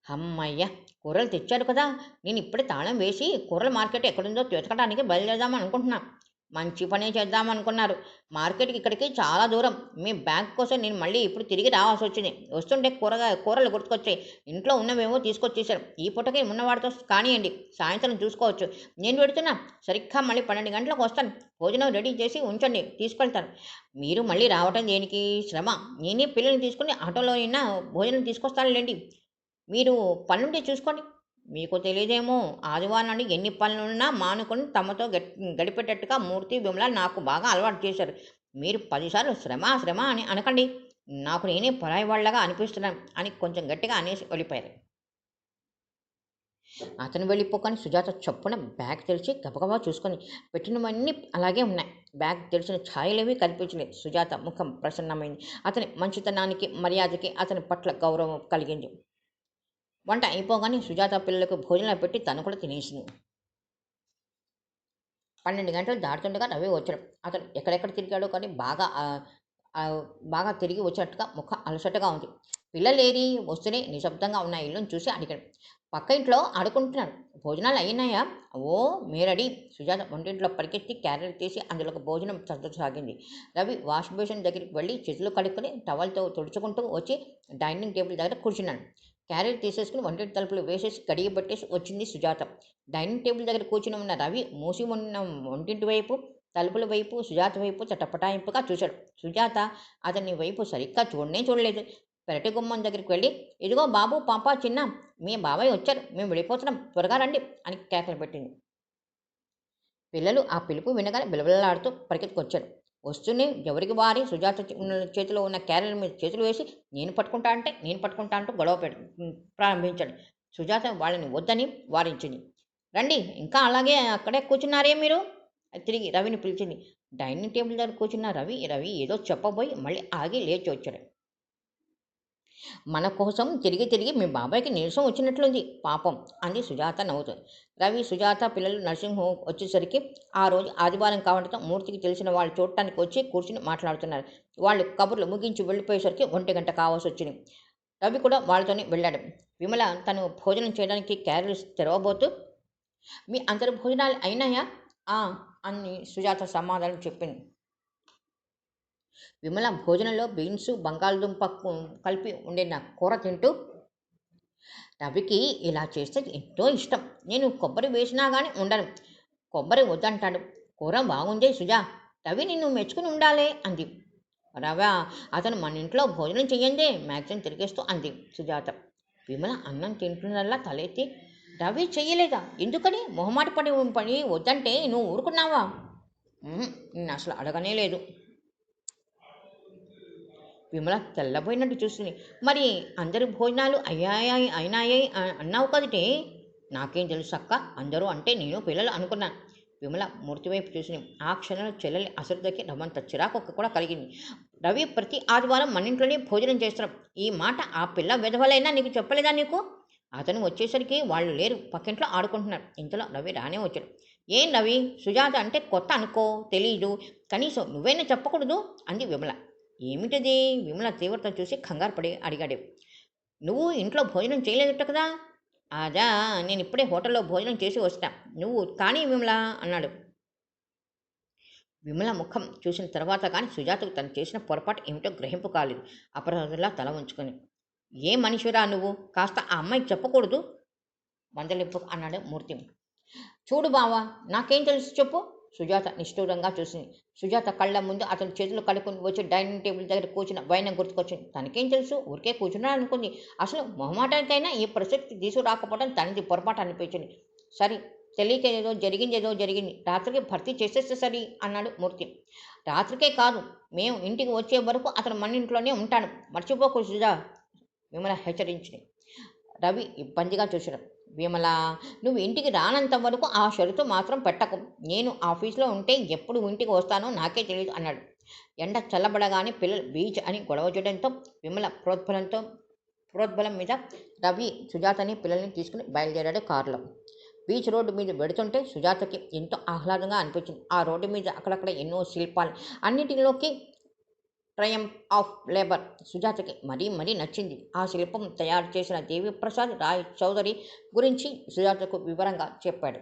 హమ్మయ్య! కూరలు తెచ్చారు కదా! నేనిప్పుడే తాళం వేసి కూరల మార్కెట్ ఎక్కడుందో వెతకడానికి బయలుదేరదామనుకుంటున్నా. మంచి పనే చేద్దామనుకున్నారు. మార్కెట్‌కి ఇక్కడికి చాలా దూరం. మీ బ్యాగ్ కోసం నేను మళ్ళీ ఇప్పుడు తిరిగి రావాల్సొచ్చింది. వస్తుంటే కూరలు గుర్తుకొచ్చాయి. ఇంట్లో ఉన్నవేమో తీసుకొచ్చేశాను. ఈ పూటకి ఉన్నవాడితో కానియండి. సాయంత్రం చూసుకోవచ్చు. నేను వెడుతున్నా. సరిగ్గా మళ్ళీ 12 గంటలకు వస్తాను. భోజనం రెడీ చేసి ఉంచండి. తీసుకెళ్తాను. మీరు మళ్ళీ రావటం దేనికి? శ్రమ. నేనే పిల్లల్ని తీసుకొని ఆటోలో అయినా భోజనం తీసుకొస్తానులెండి. మీరు పనుంటే చూసుకోండి. మీకు తెలీదేమో, ఆదివారం నాడు ఎన్ని పనులున్నా మానుకొని తమతో గడిపేటట్టుగా మూర్తి, విమల నాకు బాగా అలవాటు చేశారు. మీరు 10 సార్లు శ్రమ, శ్రమ అని అనకండి. నాకు నేనే పరాయి వాళ్ళగా అనిపిస్తున్నాను అని కొంచెం గట్టిగా అనేసి వెళ్ళిపోయారు. అతను వెళ్ళిపోగానే సుజాత చప్పున బ్యాగ్ తెరిచి గబగబా చూసుకొని పెట్టినవన్నీ అలాగే ఉన్నాయి. బ్యాగ్ తెరిచిన ఛాయలేవీ కనిపించలేదు. సుజాత ముఖం ప్రసన్నమైంది. అతని మంచితనానికి, మర్యాదకి అతని పట్ల గౌరవం కలిగింది. వంట అయిపోగానే సుజాత పిల్లలకు భోజనాలు పెట్టి తను కూడా తినేసింది. 12 గంటలు దాటుతుండగా రవి వచ్చాడు. అతను ఎక్కడెక్కడ తిరిగాడో కానీ బాగా తిరిగి వచ్చినట్టుగా ముఖం అలసటగా ఉంది. పిల్లలేరి వస్తూనే నిశ్శబ్దంగా ఉన్న ఇల్లును చూసి అడిగాడు. పక్క ఇంట్లో ఆడుకుంటున్నాడు. భోజనాలు అయినాయా? ఓ మేరడి. సుజాత వంటింట్లో పరిగెత్తి క్యారెట్ తీసి అందులోకి భోజనం సర్దసాగింది. రవి వాష్ బేసిన్ దగ్గరికి వెళ్ళి చేతులు కడుక్కొని టవల్తో తుడుచుకుంటూ వచ్చి డైనింగ్ టేబుల్ దగ్గర కూర్చున్నాడు. క్యారెట్ తీసేసుకుని వంటింటి తలుపులు వేసేసి గడియ పెట్టేసి వచ్చింది సుజాత. డైనింగ్ టేబుల్ దగ్గర కూర్చుని ఉన్న రవి మూసి ఉన్న వంటింటి వైపు, తలుపుల వైపు, సుజాత వైపు చటపటాయింపుగా చూశాడు. సుజాత అతని వైపు సరిగ్గా చూడనే చూడలేదు. పెరటి గుమ్మం దగ్గరికి వెళ్ళి, ఇదిగో బాబు, పాప, చిన్న, మీ బాబాయ్ వచ్చారు. మేము వెళ్ళిపోతున్నాం. త్వరగా రండి అని కేకలు పెట్టింది. పిల్లలు ఆ పిలుపు వినగానే బిలబిలలాడుతూ పరిగెత్తుకొచ్చారు. వస్తూనే ఎవరికి వారి సుజాత చేతిలో ఉన్న క్యారెట్ మీద చేతులు వేసి, నేను పట్టుకుంటా అంటూ ప్రారంభించాడు. సుజాత వాళ్ళని వద్దని వారించింది. రండి, ఇంకా అలాగే అక్కడే కూర్చున్నారే మీరు? తిరిగి రవిని పిలిచింది. డైనింగ్ టేబుల్ దగ్గర కూర్చున్న రవి ఏదో చెప్పబోయి మళ్ళీ ఆగి లేచి వచ్చాడు. మన కోసం తిరిగి తిరిగి మీ బాబాయ్కి నీరసం వచ్చినట్లుంది పాపం అంది సుజాత నవ్వుతూ. రవి, సుజాత పిల్లలు నర్సింగ్ హోమ్ వచ్చేసరికి ఆ రోజు ఆదివారం కావడంతో మూర్తికి తెలిసిన వాళ్ళు చూడటానికి వచ్చి కూర్చుని మాట్లాడుతున్నారు. వాళ్ళు కబుర్లు ముగించి వెళ్ళిపోయేసరికి 1 గంట కావాల్సి వచ్చింది. రవి కూడా వాళ్ళతోనే వెళ్ళాడు. విమల తను భోజనం చేయడానికి క్యారియర్స్ తెరవబోతూ, మీ అందరి భోజనాలు అయినాయా? ఆ అని సుజాత సమాధానం చెప్పింది. విమల భోజనంలో బీన్స్, బంగాళదుంప కలిపి వండిన కూర తింటూ, రవికి ఇలా చేస్తే ఎంతో ఇష్టం. నేను కొబ్బరి వేసినా కానీ ఉండను. కొబ్బరి వద్దంటాడు. కూర బాగుందే సుజా. రవి నిన్ను మెచ్చుకుని ఉండాలే అంది. రవ, అతను మన ఇంట్లో భోజనం చెయ్యందే మ్యాగ్జిన్ తిరిగేస్తూ అంది సుజాత. విమల అన్నం తింటున్నల్లా తలెత్తి, రవి చెయ్యలేదా? ఎందుకని? మొహమాట పని వద్దంటే నువ్వు ఊరుకున్నావా? నేను అసలు అడగనే లేదు. విమల తెల్లబోయినట్టు చూస్తుంది. మరి అందరి భోజనాలు అయినాయి అన్నావు కదటే. నాకేం తెలుసు అక్క, అందరూ అంటే నేను పిల్లలు అనుకున్నాను. విమల మూర్తి వైపు చూసి ఆ క్షణంలో చెల్లెలి అశ్రద్ధకి రమ్మంత చిరాకు కూడా కలిగింది. రవి ప్రతి ఆదివారం మన ఇంట్లోనే భోజనం చేస్తున్నాం. ఈ మాట ఆ పిల్ల విధవలైనా నీకు చెప్పలేదా నీకు? అతను వచ్చేసరికి వాళ్ళు లేరు, పక్కింట్లో ఆడుకుంటున్నారు. ఇంతలో రవి రానే వచ్చాడు. ఏం రవి, సుజాత అంటే కొత్త అనుకో, తెలీదు, కనీసం నువ్వైనా చెప్పకూడదు అంది విమల. ఏమిటిది? విమల తీవ్రత చూసి కంగారు పడి అడిగాడు. నువ్వు ఇంట్లో భోజనం చేయలేదట కదా? అదా, నేను ఇప్పుడే హోటల్లో భోజనం చేసి వస్తా, నువ్వు కానీ విమల అన్నాడు. విమల ముఖం చూసిన తర్వాత కానీ సుజాతకు తను చేసిన పొరపాటు ఏమిటో గ్రహింపు కాలేదు. అపరాధంలా తల ఉంచుకొని, ఏ మనిషిరా నువ్వు, కాస్త ఆ అమ్మాయికి చెప్పకూడదు మందలింపు అన్నాడు మూర్తి. చూడు బావా, నాకేం తెలుసు చెప్పు. సుజాత నిష్ఠూరంగా చూసింది. సుజాత కళ్ళ ముందు అతని చేతులు కడుక్కుని వచ్చి డైనింగ్ టేబుల్ దగ్గర కూర్చున్న వైనం గుర్తుకొచ్చింది. తనకేం తెలుసు, ఊరికే కూర్చున్నా అనుకుంది. అసలు మొహమాటానికైనా ఈ పరిస్థితి తీసుకురాకపోవడం తనది పొరపాటు అనిపించింది. సరే, తెలియక ఏదో జరిగింది, రాత్రికి భర్తీ చేసేస్తే సరి అన్నాడు మూర్తి. రాత్రికే కాదు, మేము ఇంటికి వచ్చే వరకు అతను మన ఇంట్లోనే ఉంటాడు, మర్చిపోకు సుజా, విమల హెచ్చరించింది. రవి ఇబ్బందిగా చూశాడు. విమల, నువ్వు ఇంటికి రానంత వరకు ఆ షరతు మాత్రం పెట్టకు. నేను ఆఫీస్లో ఉంటే ఎప్పుడు ఇంటికి వస్తానో నాకే తెలియదు అన్నాడు. ఎండ చల్లబడగానే పిల్లలు బీచ్ అని గొడవ చేయడంతో విమల ప్రోద్బలం మీద రవి సుజాతని పిల్లల్ని తీసుకుని బయలుదేరాడు కారులో. బీచ్ రోడ్డు మీద వెడుతుంటే సుజాతకి ఎంతో ఆహ్లాదంగా అనిపించింది. ఆ రోడ్డు మీద అక్కడక్కడ ఎన్నో శిల్పాలు, అన్నిటిలోకి ట్రయంఫ్ ఆఫ్ లేబర్ సుజాతకి మరీ నచ్చింది. ఆ శిల్పం తయారు చేసిన దేవిప్రసాద్ రాయ్ చౌదరి గురించి సుజాతకు వివరంగా చెప్పాడు.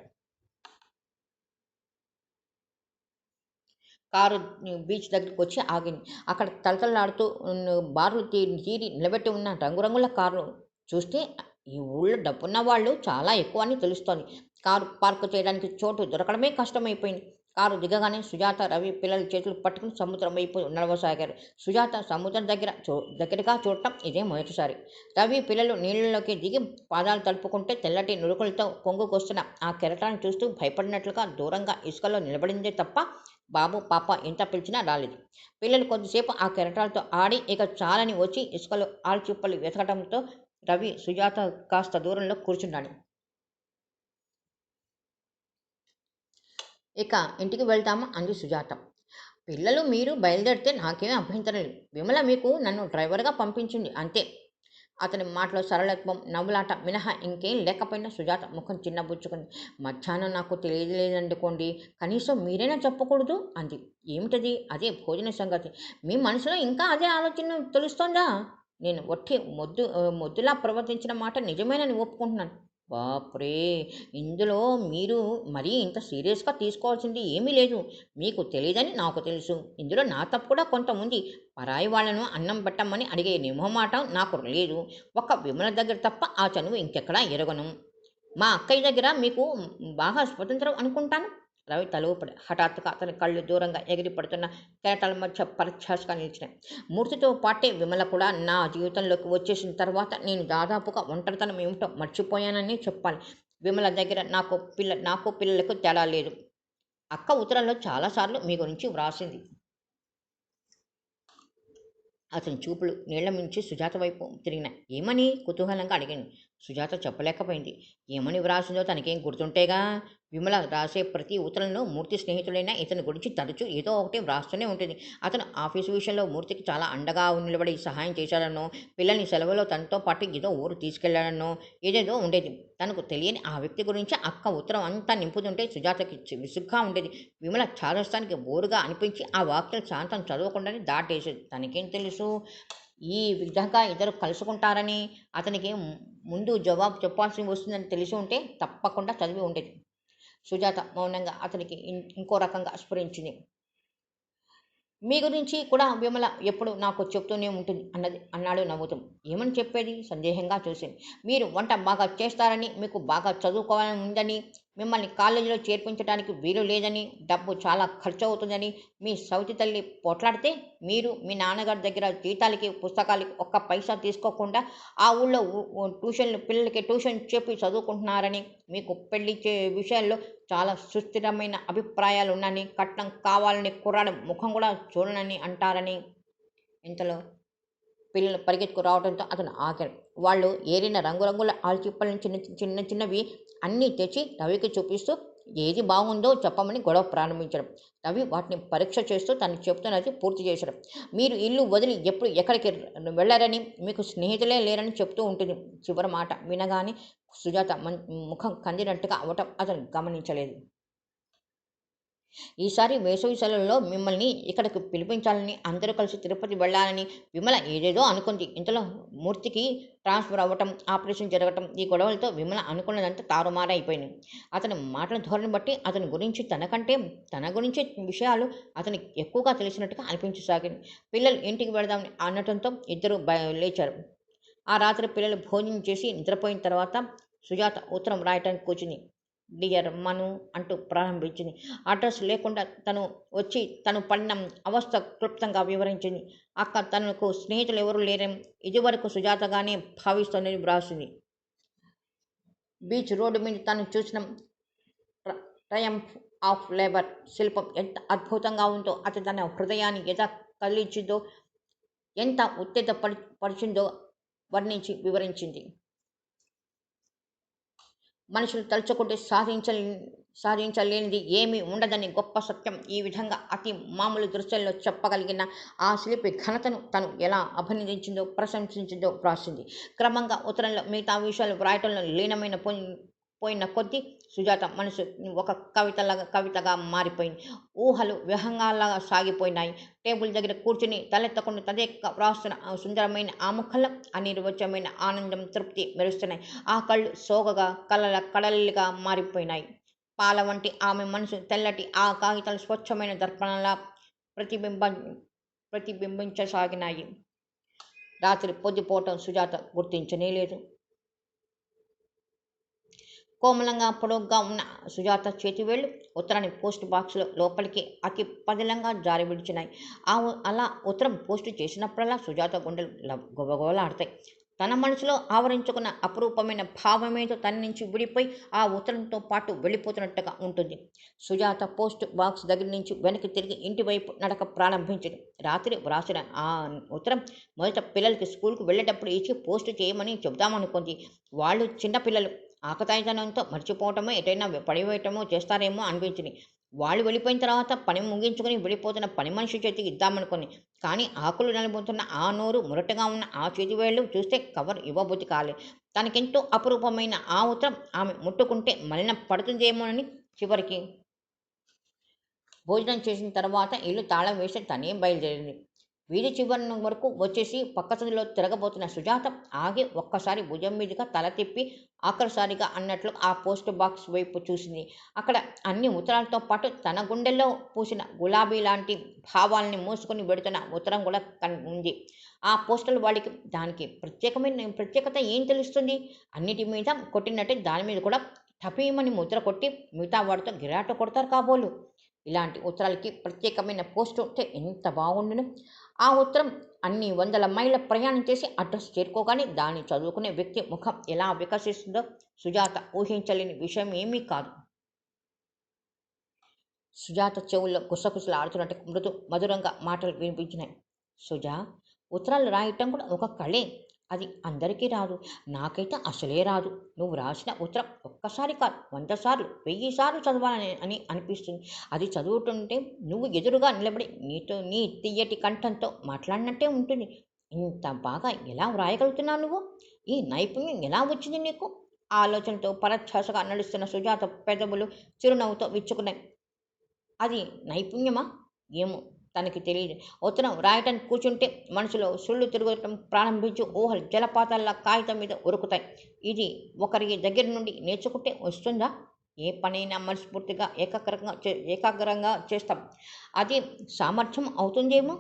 కారు బీచ్ దగ్గరికి వచ్చి ఆగింది. అక్కడ తలతలాడుతూ బార్లు తీరి నిలబెట్టి ఉన్న రంగురంగుల కార్లు చూస్తే ఈ ఊళ్ళో డబ్బున్న వాళ్ళు చాలా ఎక్కువ అని తెలుస్తోంది. కారు పార్క్ చేయడానికి చోటు దొరకడమే కష్టమైపోయింది. కారు దిగగానే సుజాత, రవి పిల్లల చేతులు పట్టుకుని సముద్రం వైపు నడవసాగారు. సుజాత సముద్రం దగ్గరగా చూడటం ఇదే మొదటిసారి. రవి పిల్లలు నీళ్ళలోకి దిగి పాదాలు తడుపుకుంటే తెల్లటి నురుకులతో పొంగుకొస్తున్న ఆ కెరటాన్ని చూస్తూ భయపడినట్లుగా దూరంగా ఇసుకలో నిలబడిందే తప్ప బాబు పాప ఎంత పిలిచినా రాలేదు. పిల్లలు కొద్దిసేపు ఆ కెరటాలతో ఆడి ఇక చాలని వచ్చి ఇసుకలో ఆల్చిప్పలు వెతకడంతో రవి సుజాత కాస్త దూరంలో కూర్చున్నాడు. ఇక ఇంటికి వెళ్తామా అంది సుజాత. పిల్లలు మీరు బయలుదేరితే నాకేమీ అభ్యంతరం లేదు. విమల మీకు నన్ను డ్రైవర్గా పంపించింది అంతే. అతని మాటలో సరళత్వం, నవ్వులాట మినహా ఇంకేం లేకపోయినా సుజాత ముఖం చిన్నబుచ్చుకుంది. మధ్యాహ్నం నాకు తెలియలేదనుకోండి, కనీసం మీరైనా చెప్పకూడదు అంది. ఏమిటది? అదే భోజన సంగతి. మీ మనసులో ఇంకా అదే ఆలోచన తెలుస్తోందా? నేను మొద్దులా ప్రవర్తించిన మాట నిజమేనని ఒప్పుకుంటున్నాను. బాప్రే, ఇందులో మీరు మరీ ఇంత సీరియస్గా తీసుకోవాల్సింది ఏమీ లేదు. మీకు తెలియదని నాకు తెలుసు. ఇందులో నా తప్పు కూడా కొంత ఉంది. పరాయి వాళ్ళను అన్నం పెట్టమని అడిగే మొహమాటం నాకు లేదు. ఒక్క విమల దగ్గర తప్ప ఆ చనువు ఇంకెక్కడా ఎరగను. మా అక్కయ్య దగ్గర మీకు బాగా స్వతంత్రం అనుకుంటాను. రవి తల ఊపాడు. హఠాత్తుగా అతని కళ్ళు దూరంగా ఎగిరి పడుతున్న కెరటాల మధ్య పరీక్షగా నిలిచినాయి. మూర్తితో పాటే విమల కూడా నా జీవితంలోకి వచ్చేసిన తర్వాత నేను దాదాపుగా ఒంటరితనం ఏమిటో మర్చిపోయానని చెప్పాలి. విమల దగ్గర నాకు పిల్లలకు తేడా లేదు. అక్క ఉత్తరంలో చాలాసార్లు మీ గురించి వ్రాసింది. అతని చూపులు నీళ్ల మించి సుజాత వైపు తిరిగినాయి. ఏమని కుతూహలంగా అడిగింది. సుజాత చెప్పలేకపోయింది. ఏమని వ్రాసిందో తనకేం గుర్తుంటేగా. విమల రాసే ప్రతి ఉత్తరంలో మూర్తి స్నేహితుడైన ఇతని గురించి తరచూ ఏదో ఒకటి వ్రాస్తూనే ఉంటుంది. అతను ఆఫీసు విషయంలో మూర్తికి చాలా అండగా నిలబడి సహాయం చేశాడనో, పిల్లల్ని సెలవులో తనతో పాటు ఏదో ఊరు తీసుకెళ్లాడనో ఏదేదో ఉండేది. తనకు తెలియని ఆ వ్యక్తి గురించి అక్క ఉత్తరం అంతా నింపుతుంటే సుజాతకి విసుగ్గా ఉండేది. విమల చాదస్తానికి బోరుగా అనిపించి ఆ వాక్యాలు శాంతం చదవకుండానే దాటేసేది. తనకేం తెలుసు ఈ విధంగా ఇద్దరు కలుసుకుంటారని? అతనికి ముందు జవాబు చెప్పాల్సి వస్తుందని తెలిసి ఉంటే తప్పకుండా చదివి ఉండేది. సుజాత మౌనంగా అతనికి ఇంకో రకంగా స్ఫురించింది. మీ గురించి కూడా విమల ఎప్పుడు నాకు చెప్తూనే ఉంటుంది అన్నాడు నవ్వుతూ. ఏమని చెప్పేది? సందేహంగా చూసింది. మీరు వంట బాగా చేస్తారని, మీకు బాగా చదువుకోవాలని ఉందని, మిమ్మల్ని కాలేజీలో చేర్పించడానికి వీలు లేదని, డబ్బు చాలా ఖర్చు అవుతుందని మీ సౌతి తల్లి పోట్లాడితే మీరు మీ నాన్నగారి దగ్గర జీతాలకి పుస్తకాలకి ఒక్క పైసా తీసుకోకుండా ఆ ఊళ్ళో పిల్లలకి ట్యూషన్ చెప్పి చదువుకుంటున్నారని, మీకు పెళ్లి విషయాల్లో చాలా సుస్థిరమైన అభిప్రాయాలు ఉన్నాయని, కట్నం కావాలని కుర్రాడు ముఖం కూడా చూడనని అంటారని. ఇంతలో పిల్లలు పరిగెత్తుకు రావడంతో అతను ఆగాడు. వాళ్ళు ఏరిన రంగురంగుల ఆల్చిప్పలను చిన్న చిన్నవి అన్నీ తెచ్చి రవికి చూపిస్తూ ఏది బాగుందో చెప్పమని గొడవ ప్రారంభించడం. రవి వాటిని పరీక్ష చేస్తూ తను చెప్తున్నది పూర్తి చేశాడు. మీరు ఇల్లు వదిలి ఎప్పుడు ఎక్కడికి వెళ్ళారని, మీకు స్నేహితులే లేరని చెప్తూ ఉంటుంది. చివరి మాట వినగానే సుజాత ముఖం కందినట్టుగా అవటం అతను గమనించలేదు. ఈసారి వేసవి సెలవుల్లో మిమ్మల్ని ఇక్కడికి పిలిపించాలని, అందరూ కలిసి తిరుపతి వెళ్ళాలని విమల ఏదేదో అనుకుంది. ఇంతలో మూర్తికి ట్రాన్స్ఫర్ అవ్వటం, ఆపరేషన్ జరగటం, ఈ గొడవలతో విమల అనుకున్నదంతా తారుమారైపోయింది. అతని మాటల ధోరణి బట్టి అతని గురించి తనకంటే తన గురించి విషయాలు అతనికి ఎక్కువగా తెలిసినట్టుగా అనిపించసాగింది. పిల్లలు ఇంటికి వెళదామని అనటంతో ఇద్దరు లేచారు. ఆ రాత్రి పిల్లలు భోజనం చేసి నిద్రపోయిన తర్వాత సుజాత ఉత్తరం రాయటానికి కూర్చుంది. డియర్ మను అంటూ ప్రారంభించింది. అడ్రస్ లేకుండా తను వచ్చి తను పడిన అవస్థ క్లుప్తంగా వివరించింది. అక్క తనకు స్నేహితులు ఎవరూ లేరని ఇదివరకు సుజాతగానే భావిస్తోందని వ్రాసింది. బీచ్ రోడ్డు మీద తను చూసిన ట్రయంఫ్ ఆఫ్ లేబర్ శిల్పం ఎంత అద్భుతంగా ఉందో, అది తన హృదయాన్ని ఎలా కదిలించిందో, ఎంత ఉత్తేజపరిచిందో వర్ణించి వివరించింది. మనుషులు తలుచుకుంటే సాధించలేనిది ఏమీ ఉండదని గొప్ప సత్యం ఈ విధంగా అతి మామూలు దృశ్యంలో చెప్పగలిగిన ఆ శిల్పి ఘనతను తను ఎలా అభినందించిందో, ప్రశంసించిందో వ్రాసింది. క్రమంగా ఉత్తరంలో మిగతా విషయాలు వ్రాయటంలో లీనమైన పోయిన కొద్దీ సుజాత మనసు ఒక కవితగా మారిపోయింది. ఊహలు విహంగాల్లాగా సాగిపోయినాయి. టేబుల్ దగ్గర కూర్చుని తలెత్తకుండా తదేక వ్రాస్తున్న సుందరమైన ఆ ముఖంలో అనిర్వచమైన ఆనందం, తృప్తి మెరుస్తున్నాయి. ఆ కళ్ళు సోగగా కడలిగా మారిపోయినాయి. పాల వంటి ఆమె మనసు తెల్లటి ఆ కాగితాలు స్వచ్ఛమైన దర్పణంలా ప్రతిబింబించసాగినాయి. రాత్రి పొద్దుపోవటం సుజాత గుర్తించనేలేదు. కోమలంగా పొడుగ్గా ఉన్న సుజాత చేతివేళ్లు ఉత్తరాన్ని పోస్ట్ బాక్సులో లోపలికి అతి పదిలంగా జారి విడిచినాయి. అలా ఉత్తరం పోస్టు చేసినప్పుడల్లా సుజాత గుండెలు గొబగొబలాడతాయి. తన మనసులో ఆవరించుకున్న అపురూపమైన భావమేదో తన నుంచి విడిపోయి ఆ ఉత్తరంతో పాటు వెళ్ళిపోతున్నట్టుగా ఉంటుంది. సుజాత పోస్ట్ బాక్స్ దగ్గర నుంచి వెనక్కి తిరిగి ఇంటివైపు నడక ప్రారంభించింది. రాత్రి వ్రాసిన ఆ ఉత్తరం మొదట పిల్లలకి స్కూల్కి వెళ్ళేటప్పుడు ఇచ్చి పోస్టు చేయమని చెబుదామనుకుంది. వాళ్ళు చిన్నపిల్లలు, ఆకతాయితనంతో మర్చిపోవటమో ఎటైనా పడివేయటమో చేస్తారేమో అనిపించింది. వాళ్ళు వెళ్ళిపోయిన తర్వాత పని ముగించుకొని వెళ్ళిపోతున్న పని మనిషి చేతికి ఇద్దామనుకుంది. కానీ ఆకులు నలుపుతున్న ఆ నోరు, మురటగా ఉన్న ఆ చేతివేళ్లు చూస్తే కవర్ ఇవ్వబుద్ధి కాలే. తనకెంతో అపురూపమైన ఆ ఉత్తరం ఆమె ముట్టుకుంటే మలినం పడుతుందేమోనని చివరికి భోజనం చేసిన తర్వాత ఇల్లు తాళం వేసి తనే బయలుదేరింది. వీధి చివరి వరకు వచ్చేసి పక్క సందులో తిరగబోతున్న సుజాత ఆగి ఒక్కసారి భుజం మీదుగా తల తిప్పి ఆఖరిసారిగా అన్నట్లు ఆ పోస్ట్ బాక్స్ వైపు చూసింది. అక్కడ అన్ని ఉత్తరాలతో పాటు తన గుండెల్లో పూసిన గులాబీ లాంటి భావాల్ని మోసుకొని వెడుతున్న ఉత్తరం కూడా ఉంది. ఆ పోస్టల్ వాడికి దానికి ప్రత్యేకత ఏం తెలుస్తుంది? అన్నిటి మీద కొట్టినట్టే దాని మీద కూడా టపీమని ముద్ర కొట్టి మిగతా వాడితో గిరాట కొడతారు కాబోలు. ఇలాంటి ఉత్తరాలకి ప్రత్యేకమైన పోస్టు ఉంటే ఎంత బాగుండును. ఆ ఉత్తరం అన్ని వందల మైళ్ళ ప్రయాణం చేసి అడ్రస్ చేరుకోగానే దాన్ని చదువుకునే వ్యక్తి ముఖం ఎలా వికసిస్తుందో సుజాత ఊహించలేని విషయం ఏమీ కాదు. సుజాత చెవుల్లో గుసగుసలాడుతున్నట్టు మధురంగా మాటలు వినిపించినాయి. సుజా, ఉత్తరాలు రాయటం కూడా ఒక కళే. అది అందరికీ రాదు. నాకైతే అసలే రాదు. నువ్వు రాసిన ఉత్తరం ఒక్కసారి కాదు, 100 సార్లు, 1000 సార్లు చదవాలని అనిపిస్తుంది. అది చదువుతుంటే నువ్వు ఎదురుగా నిలబడి నీ తియ్యటి కంఠంతో మాట్లాడినట్టే ఉంటుంది. ఇంత బాగా ఎలా వ్రాయగలుగుతున్నావు నువ్వు? ఈ నైపుణ్యం ఎలా వచ్చింది నీకు? ఆలోచనతో పరధ్యాసగా నడుస్తున్న సుజాత పెదవులు చిరునవ్వుతో విచ్చుకున్నాయి. అది నైపుణ్యమా? ఏమో, తనకి తెలియదు. ఉత్తరం రాయటానికి కూర్చుంటే మనసులో సుళ్ళు తిరగటం ప్రారంభించి ఊహలు జలపాతాల్లా కాగితం మీద ఉరుకుతాయి. ఇది ఒకరి దగ్గర నుండి నేర్చుకుంటే వస్తుందా? ఏ పనైనా మనస్ఫూర్తిగా ఏకాగ్రంగా చేస్తాం. అది సామర్థ్యం అవుతుందేమో.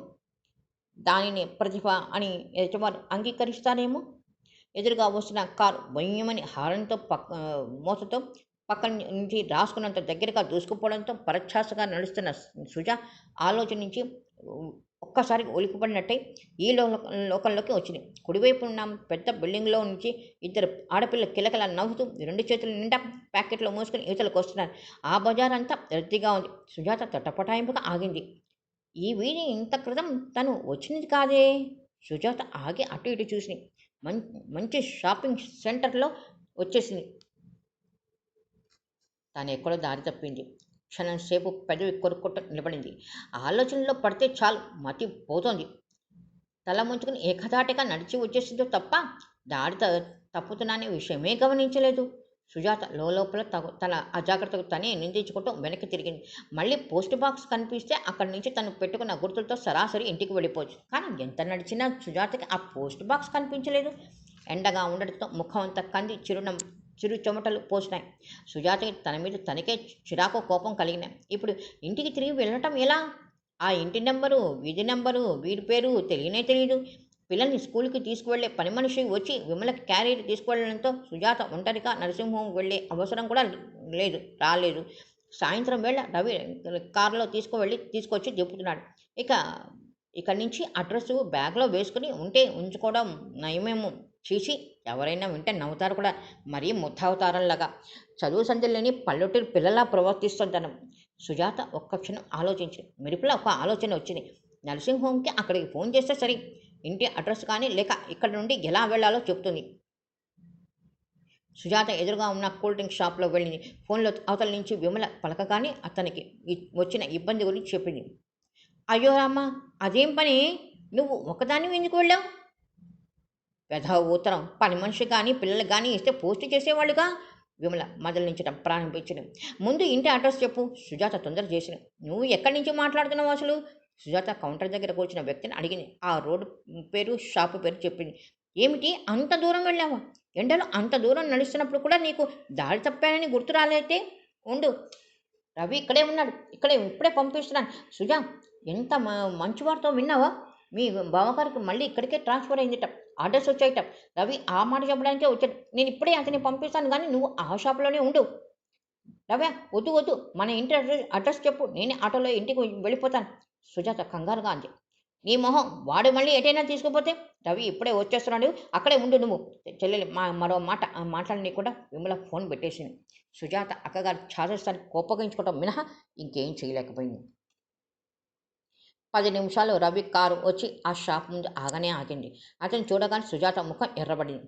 దానిని ప్రతిభ అని ఎదుటివారు అంగీకరిస్తారేమో. ఎదురుగా వస్తున్న కారు బొయ్యమని హారన్తో మోతతో పక్కన నుంచి రాసుకున్నంత దగ్గరగా దూసుకుపోవడంతో పరధ్యాసగా నడుస్తున్న సుజ ఆలోచన నుంచి ఒక్కసారి ఉలికిపడినట్టయి ఈ లోకంలోకి వచ్చింది. కుడివైపు ఉన్న పెద్ద బిల్డింగ్లో నుంచి ఇద్దరు ఆడపిల్ల కిలకిల నవ్వుతూ 2 చేతుల నిండా ప్యాకెట్లో మోసుకుని యువతలకు వస్తున్నారు. ఆ బజార్ అంతా రద్దీగా ఉంది. సుజాత తటపటాయింపుగా ఆగింది. ఈ వీధి ఇంత క్రితం తను వచ్చినది కాదే. సుజాత ఆగి అటు ఇటు చూసి మంచి షాపింగ్ సెంటర్లో వచ్చేసింది. తాను ఎక్కడో దారి తప్పింది. క్షణం సేపు పెదవి కొరుక్కుంటూ నిలబడింది. ఆలోచనలో పడితే చాలు మతి పోతోంది. తల ముంచుకుని ఏకధాటిగా నడిచి వచ్చేసిందో తప్ప దారి తప్పుతున్నానే విషయమే గమనించలేదు. సుజాత లోపల తన అజాగ్రత్తకు తనే నిందించుకుంటూ వెనక్కి తిరిగింది. మళ్ళీ పోస్ట్ బాక్స్ కనిపిస్తే అక్కడి నుంచి తను పెట్టుకున్న గుర్తులతో సరాసరి ఇంటికి వెళ్ళిపోవచ్చు. కానీ ఎంత నడిచినా సుజాతకి ఆ పోస్ట్ బాక్స్ కనిపించలేదు. ఎండగా ఉండటంతో ముఖం అంతా కంది చిరు చెమటలు పోసినాయి. సుజాతకి తన మీద తనకే చిరాకు కోపం కలిగినాయి. ఇప్పుడు ఇంటికి తిరిగి వెళ్ళటం ఎలా? ఆ ఇంటి నెంబరు, వీధి నెంబరు, వీడి పేరు తెలియదు. పిల్లల్ని స్కూల్కి తీసుకువెళ్లే పని మనిషి వచ్చి విమలకి క్యారియర్ తీసుకువెళ్ళడంతో సుజాత ఒంటరిగా నర్సింహోం వెళ్ళే అవసరం కూడా రాలేదు. సాయంత్రం వేళ రవి కారులో తీసుకొచ్చి దింపుతున్నాడు. ఇక్కడి నుంచి అడ్రస్ బ్యాగ్లో వేసుకుని ఉంచుకోవడం నయమేమో. చీచి, ఎవరైనా వింటే నవ్వుతారు కూడా. మరీ ముద్దావతారంలాగా చదువు సంధ్య లేని పల్లెటూరు పిల్లలా ప్రవర్తిస్తుంటాను. సుజాత ఒక్క క్షణం ఆలోచించి మెరుపులా ఒక ఆలోచన వచ్చింది. నర్సింగ్ హోమ్కి అక్కడికి ఫోన్ చేస్తే సరి, ఇంటి అడ్రస్ కానీ లేక ఇక్కడ నుండి ఎలా వెళ్ళాలో చెప్తుంది. సుజాత ఎదురుగా ఉన్న కూల్ డ్రింక్ షాప్లో వెళ్ళింది. ఫోన్లో అవతల నుంచి విమల పలకగానే అతనికి వచ్చిన ఇబ్బంది గురించి చెప్పింది. అయ్యో రామ్మ, అదేం పని? నువ్వు ఒకదాన్ని ఎందుకు వెళ్ళావు? వెధవ ఉత్తరం పని మనిషి కానీ పిల్లలకు కానీ ఇస్తే పోస్ట్ చేసేవాళ్ళుగా. విమల మొదలునించడం ప్రారంభించింది. ముందు ఇంటి అడ్రస్ చెప్పు. సుజాత తొందర చేసిన. నువ్వు ఎక్కడి నుంచి మాట్లాడుతున్నావు అసలు? సుజాత కౌంటర్ దగ్గర కూర్చున్న వ్యక్తిని అడిగింది. ఆ రోడ్డు పేరు, షాపు పేరు చెప్పింది. ఏమిటి, అంత దూరం వెళ్ళావా? ఎండలో అంత దూరం నడుస్తున్నప్పుడు కూడా నీకు దారి తప్పానని గుర్తు రాలేతే? ఉండు, రవి ఇక్కడే ఉన్నాడు, ఇప్పుడే పంపిస్తున్నాను. సుజా, ఎంత మంచి వారితో విన్నావా? మీ బావగారికి మళ్ళీ ఇక్కడికే ట్రాన్స్ఫర్ అయిందిట, ఆర్డర్స్ వచ్చాయిట. రవి ఆ మాట చెప్పడానికే వచ్చాడు. నేను ఇప్పుడే అతన్ని పంపిస్తాను, కానీ నువ్వు ఆ షాప్లోనే ఉండు. రవ్య, వద్దు, మన ఇంటి అడ్రస్ చెప్పు, నేనే ఆటోలో ఇంటికి వెళ్ళిపోతాను. సుజాత కంగారుగా అంది. నీ మొహం, వాడు మళ్ళీ ఎటైనా తీసుకుపోతే? రవి ఇప్పుడే వచ్చేస్తున్నాడు, అక్కడే ఉండు నువ్వు. చెల్లెలి మరో మాట మాట్లాడనీయకుండా విమల ఫోన్ పెట్టేసింది. సుజాత అక్కగారు ఛాదస్తానికి కోపగించుకోవడం మినహా ఇంకేం చేయలేకపోయింది. 10 నిమిషాలు రవి కారు వచ్చి ఆ షాప్ ముందు ఆగింది. అతను చూడగానే సుజాత ముఖం ఎర్రబడింది.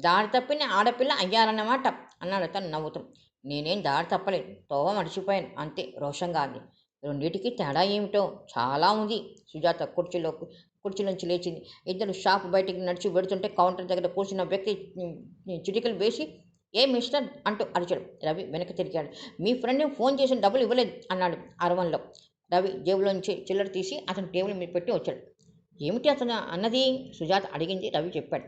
దారి తప్పిన ఆడపిల్ల అయ్యారన్నమాట అన్నాడు అతను నవ్వుతూ. నేనేం దారి తప్పలేదు, తోవ మర్చిపోయాను అంతే రోషంగా అంది. రెండింటికి తేడా ఏమిటో చాలా ఉంది. సుజాత కుర్చీలోంచి లేచింది. ఇద్దరు షాప్ బయటికి నడిచి వెడుతుంటే కౌంటర్ దగ్గర కూర్చున్న వ్యక్తి చిటికలు వేసి, ఏ మిస్టర్ అంటూ అరిచాడు. రవి వెనక్కి తిరిగాడు. మీ ఫ్రెండ్ని ఫోన్ చేసిన డబ్బులు ఇవ్వలేదు అన్నాడు అరవంలో. రవి జేబులోంచి చిల్లర తీసి అతను టేబుల్ మీద పెట్టి వచ్చాడు. ఏమిటి అతను అన్నది? సుజాత అడిగింది. రవి చెప్పాడు.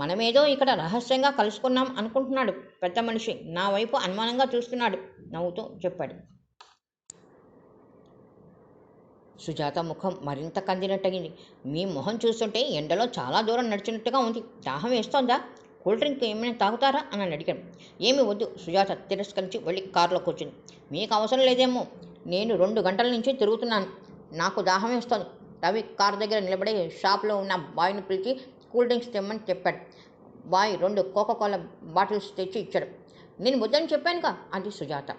మనమేదో ఇక్కడ రహస్యంగా కలుసుకున్నాం అనుకుంటున్నాడు పెద్ద మనిషి. నా వైపు అనుమానంగా చూస్తున్నాడు నవ్వుతూ చెప్పాడు. సుజాత ముఖం మరింత కందినట్టయింది. మీ మొహం చూస్తుంటే ఎండలో చాలా దూరం నడిచినట్టుగా ఉంది. దాహం వేస్తోందా? కూల్ డ్రింక్ ఏమైనా తాగుతారా అని అడిగాడు. ఏమీ వద్దు. సుజాత తిరస్కరించి వెళ్ళి కారులో కూర్చుంది. మీకు అవసరం లేదేమో, నేను 2 గంటల నుంచి తిరుగుతున్నాను, నాకు దాహం వేస్తోంది. రవి కారు దగ్గర నిలబడి షాప్లో ఉన్న బాయ్ని పిలిచి కూల్ డ్రింక్స్ తెమ్మని చెప్పాడు. బాయ్ 2 కోకోకోలా బాటిల్స్ తెచ్చి ఇచ్చాడు. నేను వద్దని చెప్పానుగా అంది సుజాత.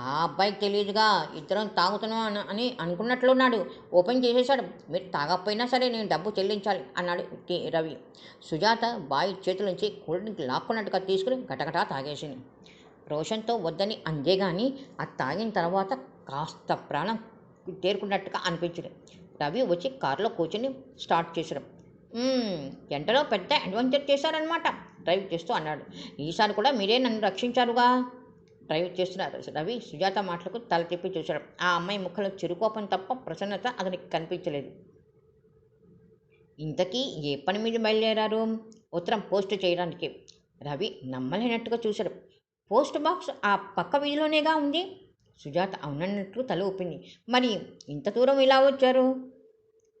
ఆ అబ్బాయికి తెలియదుగా, ఇద్దరం తాగుతున్నాం అని అనుకున్నట్లున్నాడు. ఓపెన్ చేసేశాడు. మీరు తాగకపోయినా సరే నేను డబ్బు చెల్లించాలి అన్నాడు రవి. సుజాత బాయ్ చేతుల నుంచి కూల్ డ్రింక్ లాక్కున్నట్టుగా తీసుకుని గటగటా తాగేసింది. రోషన్తో వద్దని అందే కానీ అది తాగిన తర్వాత కాస్త ప్రాణం తేరుకున్నట్టుగా అనిపించింది. రవి వచ్చి కారులో కూర్చొని స్టార్ట్ చేశాడు. ఎంటలో పెద్ద అడ్వెంచర్ చేశారనమాట డ్రైవ్ చేస్తూ అన్నాడు. ఈసారి కూడా మీరే నన్ను రక్షించారుగా. డ్రైవ్ చేస్తున్నారు రవి సుజాత మాటలకు తల తిప్పి చూశాడు. ఆ అమ్మాయి ముఖంలో చిరుకోపం తప్ప ప్రసన్నత అతనికి కనిపించలేదు. ఇంతకీ ఏ పని మీద బయలుదేరారు? ఉత్తరం పోస్ట్ చేయడానికి. రవి నమ్మలేనట్టుగా చూశాడు. పోస్ట్ బాక్స్ ఆ పక్క వీధిలోనేగా ఉంది. సుజాత అవునన్నట్లు తల ఊపింది. మరి ఇంత దూరం ఇలా వచ్చారు?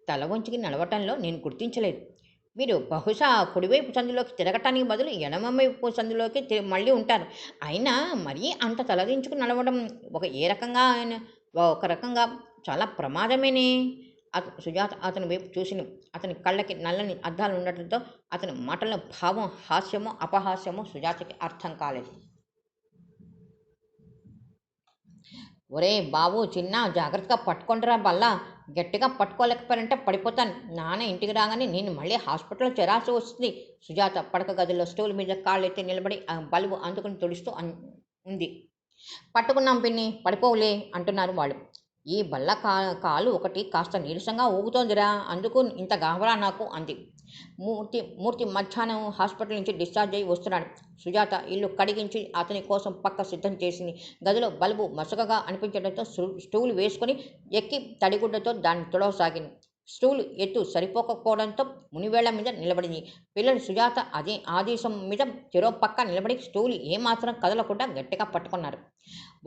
తల వంచుకి నడవటంలో నేను గుర్తించలేదు. మీరు బహుశా కుడివైపు సందులోకి తిరగటానికి బదులు ఎడమవైపు సందులోకి మళ్ళీ ఉంటారు. అయినా మరీ అంత తలదించుకుని నడవడం ఒక రకంగా చాలా ప్రమాదమేనే. సుజాత అతని వైపు చూసిన. అతని కళ్ళకి నల్లని అద్దాలు ఉండటంతో అతని మాటల భావం హాస్యమో అపహాస్యమో సుజాతకి అర్థం కాలేదు. ఒరే బాబు, చిన్న జాగ్రత్తగా పట్టుకుంటారా బల్లా, గట్టిగా పట్టుకోలేకపోయారంటే పడిపోతాను. నాన్న ఇంటికి రాగానే నేను మళ్ళీ హాస్పిటల్లో చేరాల్సి వస్తుంది. సుజాత పడక గదిలో స్టూల్ మీద కాళ్ళెత్తి నిలబడి ఆ బల్బు అందుకుని తుడుస్తూ ఉంది. పట్టుకున్నాం పిన్ని, పడిపోవులే అంటున్నారు వాళ్ళు. ఈ బల్ల కాలు ఒకటి కాస్త నీరసంగా ఊగుతోందిరా, అందుకు ఇంత గాబరా నాకు అంది. మూర్తి మూర్తి మధ్యాహ్నం హాస్పిటల్ నుంచి డిశ్చార్జ్ అయ్యి వస్తున్నాడు. సుజాత ఇల్లు కడిగించి అతని కోసం పక్క సిద్ధం చేసింది. గదిలో బల్బు మసకగా అనిపించడంతో స్టూల్ వేసుకుని ఎక్కి తడిగుడ్డతో దాన్ని తుడవసాగింది. స్టూల్ ఎత్తు సరిపోకపోవడంతో మునివేళ్ల మీద నిలబడింది. పిల్లలు సుజాత అదే ఆదేశం మీద చెరో పక్క నిలబడి స్టూల్ ఏమాత్రం కదలకుండా గట్టిగా పట్టుకున్నారు.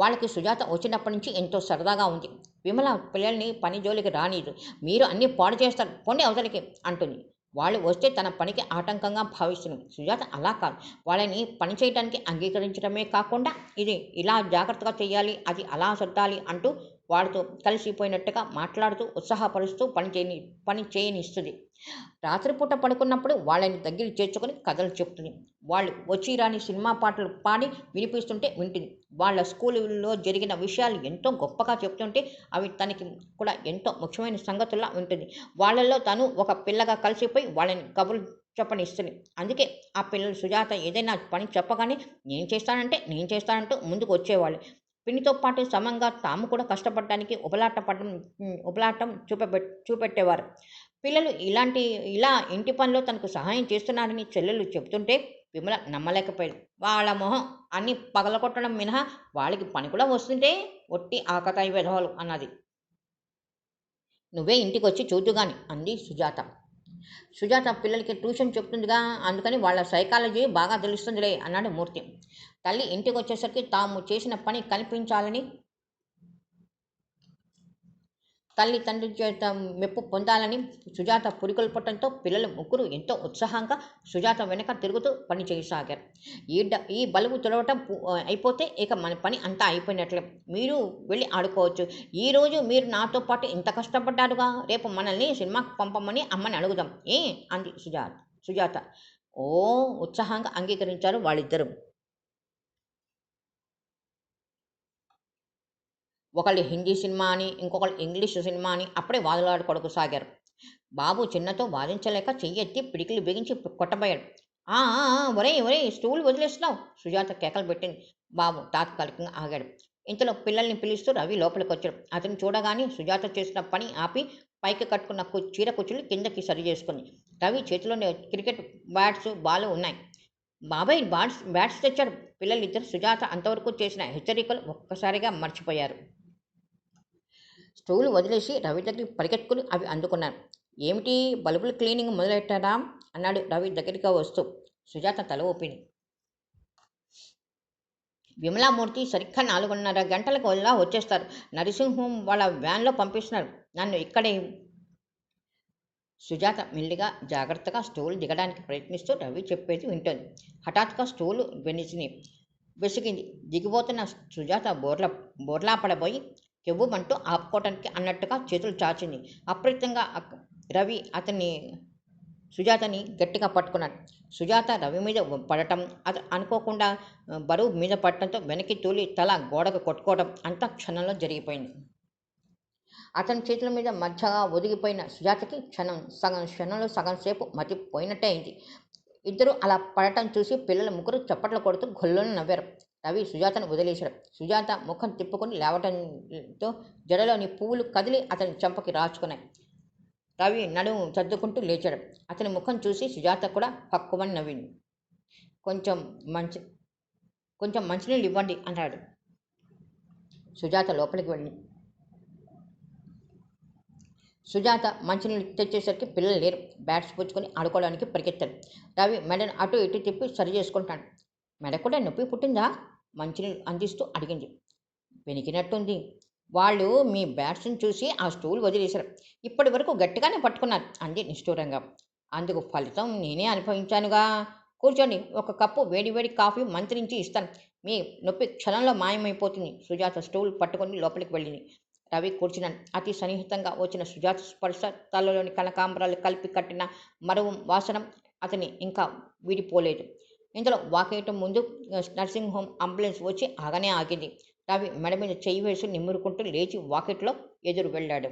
వాళ్ళకి సుజాత వచ్చినప్పటి నుంచి ఎంతో సరదాగా ఉంది. విమల పిల్లల్ని పని జోలికి రానీదు, మీరు అన్నీ పాడు చేస్తారు, పొండి అవతలికి అంటుంది. వాళ్ళు వస్తే తన పనికి ఆటంకంగా భావిస్తుంది. సుజాత అలా కాదు. వాళ్ళని పని చేయడానికి అంగీకరించడమే కాకుండా ఇది ఇలా జాగ్రత్తగా చేయాలి, అది అలా సర్దాలి అంటూ వాళ్ళతో కలిసిపోయినట్టుగా మాట్లాడుతూ ఉత్సాహపరుస్తూ పని చేయనిస్తుంది. రాత్రిపూట పడుకున్నప్పుడు వాళ్ళని దగ్గర చేర్చుకొని కథలు చెప్తుంది. వాళ్ళు వచ్చి రాని సినిమా పాటలు పాడి వినిపిస్తుంటే వింటుంది. వాళ్ళ స్కూలులో జరిగిన విషయాలు ఎంతో గొప్పగా చెప్తుంటే అవి తనకి కూడా ఎంతో ముఖ్యమైన సంగతుల్లా ఉంటుంది. వాళ్ళల్లో తను ఒక పిల్లగా కలిసిపోయి వాళ్ళని కబుర్లు చెప్పనిస్తుంది. అందుకే ఆ పిల్లలు సుజాత ఏదైనా పని చెప్పగానే నేను చేస్తానంటూ ముందుకు వచ్చేవాళ్ళు. పిన్నితో పాటు సమంగా తాము కూడా కష్టపడడానికి ఉబలాటం చూపెట్టేవారు. పిల్లలు ఇలా ఇంటి పనిలో తనకు సహాయం చేస్తున్నారని చెల్లెలు చెబుతుంటే విమల నమ్మలేకపోయింది. వాళ్ళ మొహం అన్నీ పగలగొట్టడం మినహా వాళ్ళకి పని కూడా వస్తుంటే ఒట్టి ఆకతాయి వెధవలు అన్నది. నువ్వే ఇంటికొచ్చి చూద్దుగాని అంది సుజాత. సుజాత పిల్లలకి ట్యూషన్ చెప్తుందిగా, అందుకని వాళ్ళ సైకాలజీ బాగా తెలుస్తుందిలే అన్నాడు మూర్తి. తల్లి ఇంటికి వచ్చేసరికి తాము చేసిన పని కనిపించాలని తల్లి తండ్రి చేత మెప్పు పొందాలని సుజాత పురికొల్పటంతో పిల్లలు ముగ్గురు ఎంతో ఉత్సాహంగా సుజాత వెనక తిరుగుతూ పని చేయసాగారు. ఈ బలుబు తుడవటం అయిపోతే ఇక మన పని అంతా అయిపోయినట్లే. మీరు వెళ్ళి ఆడుకోవచ్చు. ఈరోజు మీరు నాతో పాటు ఇంత కష్టపడ్డారుగా, రేపు మనల్ని సినిమాకి పంపమని అమ్మని అడుగుదాం ఏ అంది సుజాత. ఓ ఉత్సాహంగా అంగీకరించారు వాళ్ళిద్దరూ. ఒకళ్ళు హిందీ సినిమా అని, ఇంకొకళ్ళు ఇంగ్లీషు సినిమా అని అప్పుడే వాదులాడుకోసాగారు. బాబు చిన్నతో వాదించలేక చెయ్యెత్తి పిడికిలి బిగించి కొట్టబోయాడు. ఆ ఒరేయ్ ఒరేయ్, స్టూల్ వదిలేస్తున్నావు సుజాత కేకలు పెట్టింది. బాబు తాత్కాలికంగా ఆగాడు. ఇంతలో పిల్లల్ని పిలుస్తూ రవి లోపలికి వచ్చాడు. అతను చూడగానే సుజాత చేసిన పని ఆపి పైకి కట్టుకున్న చీర కుచ్చులు కిందకి సరి చేసుకుంది. రవి చేతిలోని క్రికెట్ బాల్ ఉన్నాయి. బాబాయ్ బ్యాట్స్ తెచ్చాడు. పిల్లలిద్దరు సుజాత అంతవరకు చేసిన హెచ్చరికలు ఒక్కసారిగా మర్చిపోయారు. స్టూలు వదిలేసి రవి దగ్గరికి పరిగెత్తుకుని అవి అందుకున్నాను. ఏమిటి, బల్బులు క్లీనింగ్ మొదలెట్టారా అన్నాడు రవి దగ్గరికి వస్తూ. సుజాత తల ఊపింది. విమలామూర్తి సరిగ్గా 4:30 గంటలకు వచ్చేస్తారు. నరసింహం వాళ్ళ వ్యాన్లో పంపిస్తున్నారు. నన్ను ఇక్కడే. సుజాత మెల్లిగా జాగ్రత్తగా స్టూల్ దిగడానికి ప్రయత్నిస్తూ రవి చెప్పేది వింటోంది. హఠాత్తుగా స్టూలు వెసిగింది. దిగిపోతున్న సుజాత బోర్లా పడబోయి కెవ్వుమంటూ ఆపుకోవటానికి అన్నట్టుగా చేతులు చాచింది. అప్రయత్నంగా రవి సుజాతని గట్టిగా పట్టుకున్నాడు. సుజాత రవి మీద పడటం, అనుకోకుండా బరువు మీద పడటంతో వెనక్కి తూలి తల గోడకు కొట్టుకోవడం అంతా క్షణంలో జరిగిపోయింది. అతని చేతుల మీద మధ్యగా ఒదిగిపోయిన సుజాతకి క్షణంలో సగం సేపు మతిపోయినట్టే అయింది. ఇద్దరు అలా పడటం చూసి పిల్లల ముగ్గురు చప్పట్లు కొడుతూ గొల్లున నవ్వారు. రవి సుజాతను వదిలేశాడు. సుజాత ముఖం తిప్పుకొని లేవటంతో జడలోని పువ్వులు కదిలి అతని చెంపకి రాచుకున్నాయి. రవి నడుము సర్దుకుంటూ లేచాడు. అతని ముఖం చూసి సుజాత కూడా పక్కుమని నవ్వింది. కొంచెం మంచినీళ్ళు ఇవ్వండి అన్నాడు. సుజాత లోపలికి వెళ్ళి సుజాత మంచినీళ్ళు తెచ్చేసరికి పిల్లలు లేరు. బ్యాట్స్ పుచ్చుకొని ఆడుకోవడానికి పరిగెత్తాడు. రవి మెడను అటు ఇటు తిప్పి సరి చేసుకుంటాడు. మెడ కూడా నొప్పి పుట్టిందా మంచినీళ్ళు అందిస్తూ అడిగింది. వెనికినట్టుంది. వాళ్ళు మీ బ్యాట్స్ని చూసి ఆ స్టూల్ వదిలేశారు. ఇప్పటి వరకు గట్టిగానే పట్టుకున్నారు అంది నిష్ఠూరంగా. అందుకు ఫలితం నేనే అనుభవించానుగా. కూర్చోండి, ఒక కప్పు వేడివేడి కాఫీ మంత్రించి ఇస్తాను. మీ నొప్పి క్షణంలో మాయమైపోతుంది. సుజాత స్టూల్ పట్టుకొని లోపలికి వెళ్ళింది. రవి కూర్చున్నాను. అతి సన్నిహితంగా వచ్చిన సుజాత స్పర్శ, తలలోని కనకాంబరాలు కలిపి కట్టిన మరువు వాసనం అతని ఇంకా విడిపోలేదు. ఇంతలో వాకేయటం ముందు నర్సింగ్ హోమ్ అంబులెన్స్ వచ్చి ఆగింది. రవి మెడ మీద చెయ్యి వేసి నిమురుకుంటూ లేచి వాకిట్లో ఎదురు వెళ్ళాడు.